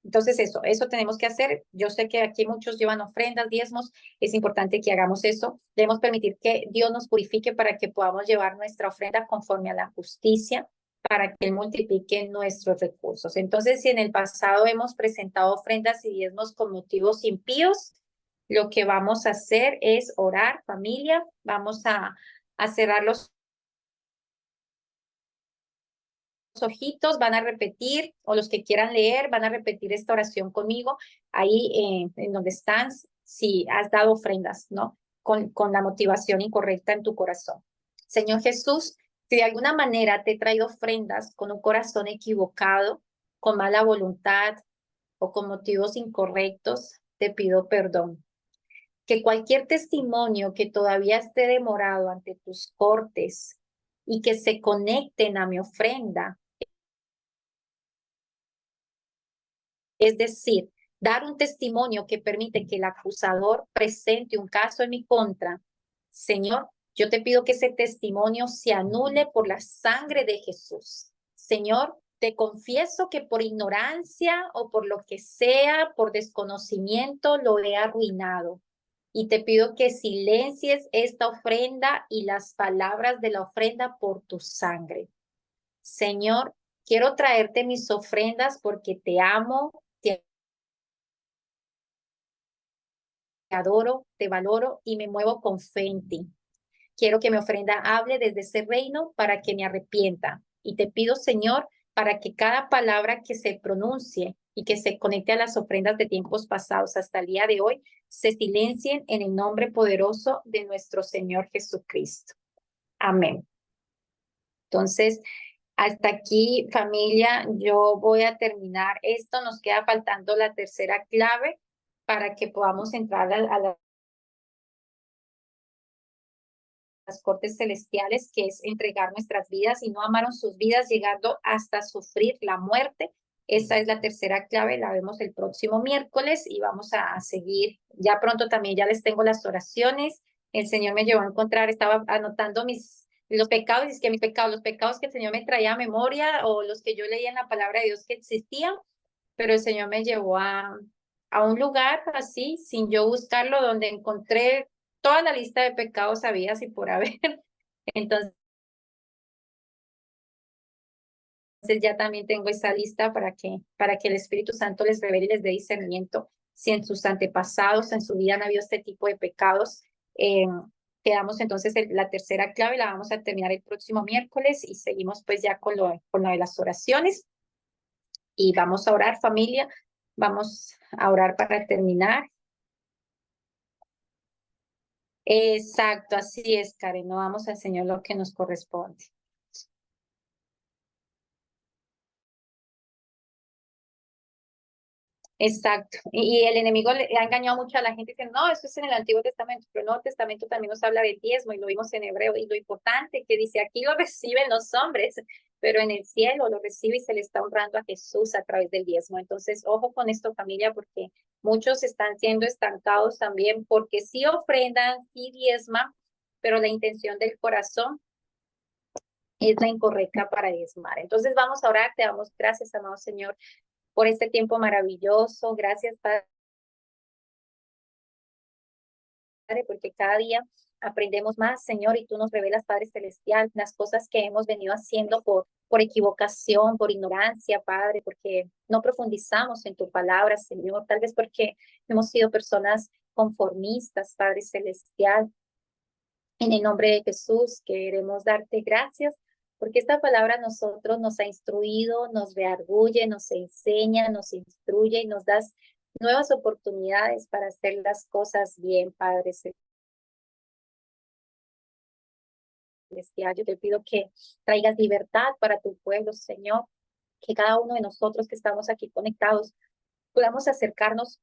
Entonces eso tenemos que hacer. Yo sé que aquí muchos llevan ofrendas, diezmos. Es importante que hagamos eso. Debemos permitir que Dios nos purifique para que podamos llevar nuestra ofrenda conforme a la justicia, para que Él multiplique nuestros recursos. Entonces, si en el pasado hemos presentado ofrendas y diezmos con motivos impíos, lo que vamos a hacer es orar, familia. Vamos a cerrar los ojitos, van a repetir, o los que quieran leer, van a repetir esta oración conmigo, ahí en donde están, si has dado ofrendas, ¿no? Con la motivación incorrecta en tu corazón. Señor Jesús, si de alguna manera te he traído ofrendas con un corazón equivocado, con mala voluntad o con motivos incorrectos, te pido perdón. Que cualquier testimonio que todavía esté demorado ante tus cortes y que se conecten a mi ofrenda, es decir, dar un testimonio que permite que el acusador presente un caso en mi contra. Señor, yo te pido que ese testimonio se anule por la sangre de Jesús. Señor, te confieso que por ignorancia o por lo que sea, por desconocimiento, lo he arruinado. Y te pido que silencies esta ofrenda y las palabras de la ofrenda por tu sangre. Señor, quiero traerte mis ofrendas porque te amo, te adoro, te valoro y me muevo con fe en ti. Quiero que mi ofrenda hable desde ese reino para que me arrepienta. Y te pido, Señor, para que cada palabra que se pronuncie y que se conecte a las ofrendas de tiempos pasados hasta el día de hoy, se silencien en el nombre poderoso de nuestro Señor Jesucristo. Amén. Entonces, hasta aquí, familia, yo voy a terminar esto. Nos queda faltando la tercera clave para que podamos entrar a las cortes celestiales, que es entregar nuestras vidas, y no amaron sus vidas llegando hasta sufrir la muerte. Esa es la tercera clave, la vemos el próximo miércoles y vamos a seguir. Ya pronto también ya les tengo las oraciones. El Señor me llevó a encontrar, estaba anotando los pecados, y es que los pecados que el Señor me traía a memoria o los que yo leía en la palabra de Dios que existían, pero el Señor me llevó a un lugar así, sin yo buscarlo, donde encontré toda la lista de pecados habidas y por haber. Entonces ya también tengo esa lista para que el Espíritu Santo les revele y les dé discernimiento si en sus antepasados, en su vida han habido este tipo de pecados. Quedamos entonces la tercera clave, la vamos a terminar el próximo miércoles y seguimos pues ya con lo de las oraciones. Y vamos a orar, familia, vamos a orar para terminar. Exacto, así es, Karen, no vamos al Señor lo que nos corresponde. Exacto. Y el enemigo le ha engañado mucho a la gente diciendo, no, eso es en el Antiguo Testamento, pero el Nuevo Testamento también nos habla de diezmo y lo vimos en hebreo. Y lo importante que dice, aquí lo reciben los hombres, pero en el cielo lo recibe y se le está honrando a Jesús a través del diezmo. Entonces, ojo con esto, familia, porque muchos están siendo estancados también porque sí ofrendan, sí diezman, pero la intención del corazón es la incorrecta para diezmar. Entonces vamos a orar, te damos gracias, amado Señor, por este tiempo maravilloso. Gracias, Padre, porque cada día aprendemos más, Señor, y tú nos revelas, Padre Celestial, las cosas que hemos venido haciendo por equivocación, por ignorancia, Padre, porque no profundizamos en tu palabra, Señor, tal vez porque hemos sido personas conformistas, Padre Celestial. En el nombre de Jesús queremos darte gracias porque esta palabra a nosotros nos ha instruido, nos reargulle, nos enseña, nos instruye y nos das nuevas oportunidades para hacer las cosas bien, Padre Celestial. Yo te pido que traigas libertad para tu pueblo, Señor, que cada uno de nosotros que estamos aquí conectados podamos acercarnos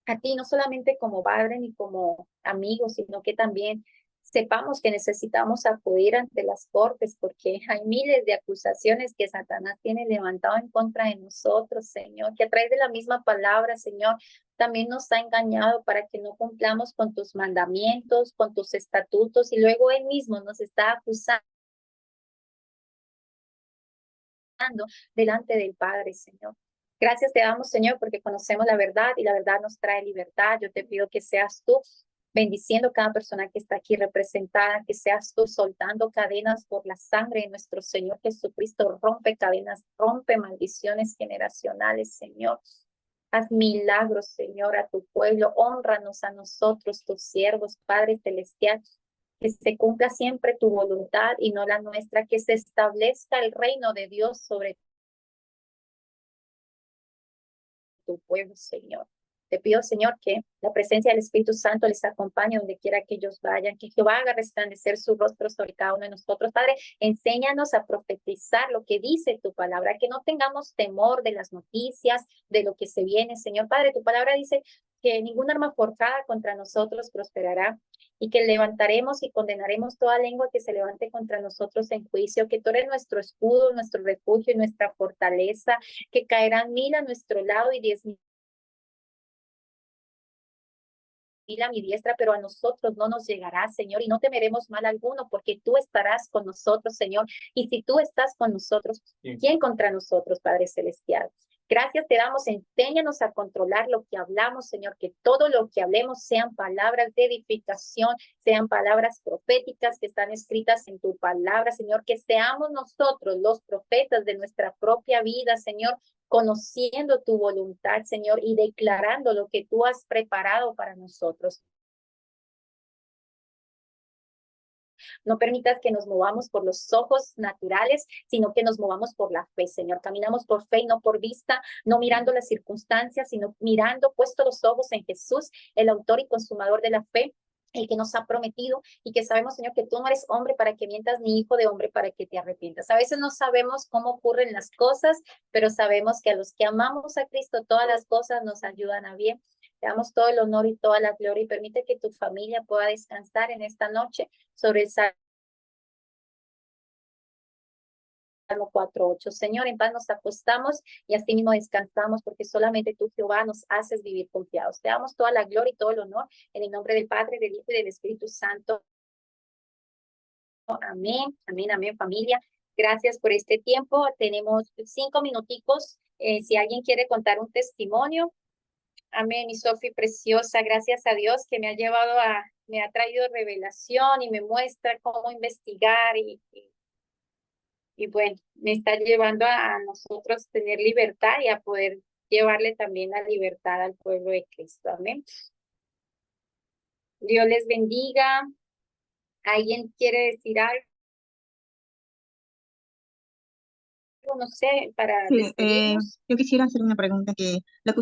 a ti, no solamente como padre ni como amigos, sino que también sepamos que necesitamos acudir ante las cortes porque hay miles de acusaciones que Satanás tiene levantado en contra de nosotros, Señor, que a través de la misma palabra, Señor, también nos ha engañado para que no cumplamos con tus mandamientos, con tus estatutos, y luego él mismo nos está acusando delante del Padre, Señor. Gracias te damos, Señor, porque conocemos la verdad y la verdad nos trae libertad. Yo te pido que seas tú bendiciendo cada persona que está aquí representada, que seas tú soltando cadenas por la sangre de nuestro Señor Jesucristo. Rompe cadenas, rompe maldiciones generacionales, Señor. Haz milagros, Señor, a tu pueblo. Hónranos a nosotros, tus siervos, Padre Celestial. Que se cumpla siempre tu voluntad y no la nuestra, que se establezca el reino de Dios sobre tu pueblo, Señor. Te pido, Señor, que la presencia del Espíritu Santo les acompañe donde quiera que ellos vayan, que Jehová haga resplandecer su rostro sobre cada uno de nosotros. Padre, enséñanos a profetizar lo que dice tu palabra, que no tengamos temor de las noticias, de lo que se viene, Señor. Padre, tu palabra dice que ninguna arma forjada contra nosotros prosperará y que levantaremos y condenaremos toda lengua que se levante contra nosotros en juicio, que tú eres nuestro escudo, nuestro refugio y nuestra fortaleza, que caerán 1000 a nuestro lado y 10,000 a mi diestra, pero a nosotros no nos llegará, Señor, y no temeremos mal alguno, porque tú estarás con nosotros, Señor. Y si tú estás con nosotros, ¿quién contra nosotros, Padre Celestial? Gracias te damos, enséñanos a controlar lo que hablamos, Señor, que todo lo que hablemos sean palabras de edificación, sean palabras proféticas que están escritas en tu palabra, Señor, que seamos nosotros los profetas de nuestra propia vida, Señor, conociendo tu voluntad, Señor, y declarando lo que tú has preparado para nosotros. No permitas que nos movamos por los ojos naturales, sino que nos movamos por la fe, Señor. Caminamos por fe y no por vista, no mirando las circunstancias, sino mirando, puesto los ojos en Jesús, el autor y consumador de la fe, el que nos ha prometido, y que sabemos, Señor, que tú no eres hombre para que mientas, ni hijo de hombre para que te arrepientas. A veces no sabemos cómo ocurren las cosas, pero sabemos que a los que amamos a Cristo, todas las cosas nos ayudan a bien. Te damos todo el honor y toda la gloria, y permite que tu familia pueda descansar en esta noche sobre el Salmo 4:8. Señor, en paz nos acostamos y así mismo descansamos, porque solamente tú, Jehová, nos haces vivir confiados. Te damos toda la gloria y todo el honor en el nombre del Padre, del Hijo y del Espíritu Santo. Amén, amén, amén, familia. Gracias por este tiempo. Tenemos 5 minuticos. Si alguien quiere contar un testimonio. Amén, mi Sofi preciosa. Gracias a Dios que me ha traído revelación y me muestra cómo investigar y bueno, me está llevando a nosotros tener libertad y a poder llevarle también la libertad al pueblo de Cristo. Amén. Dios les bendiga. ¿Alguien quiere decir algo? No sé, para Sí, despedirnos. yo quisiera hacer una pregunta que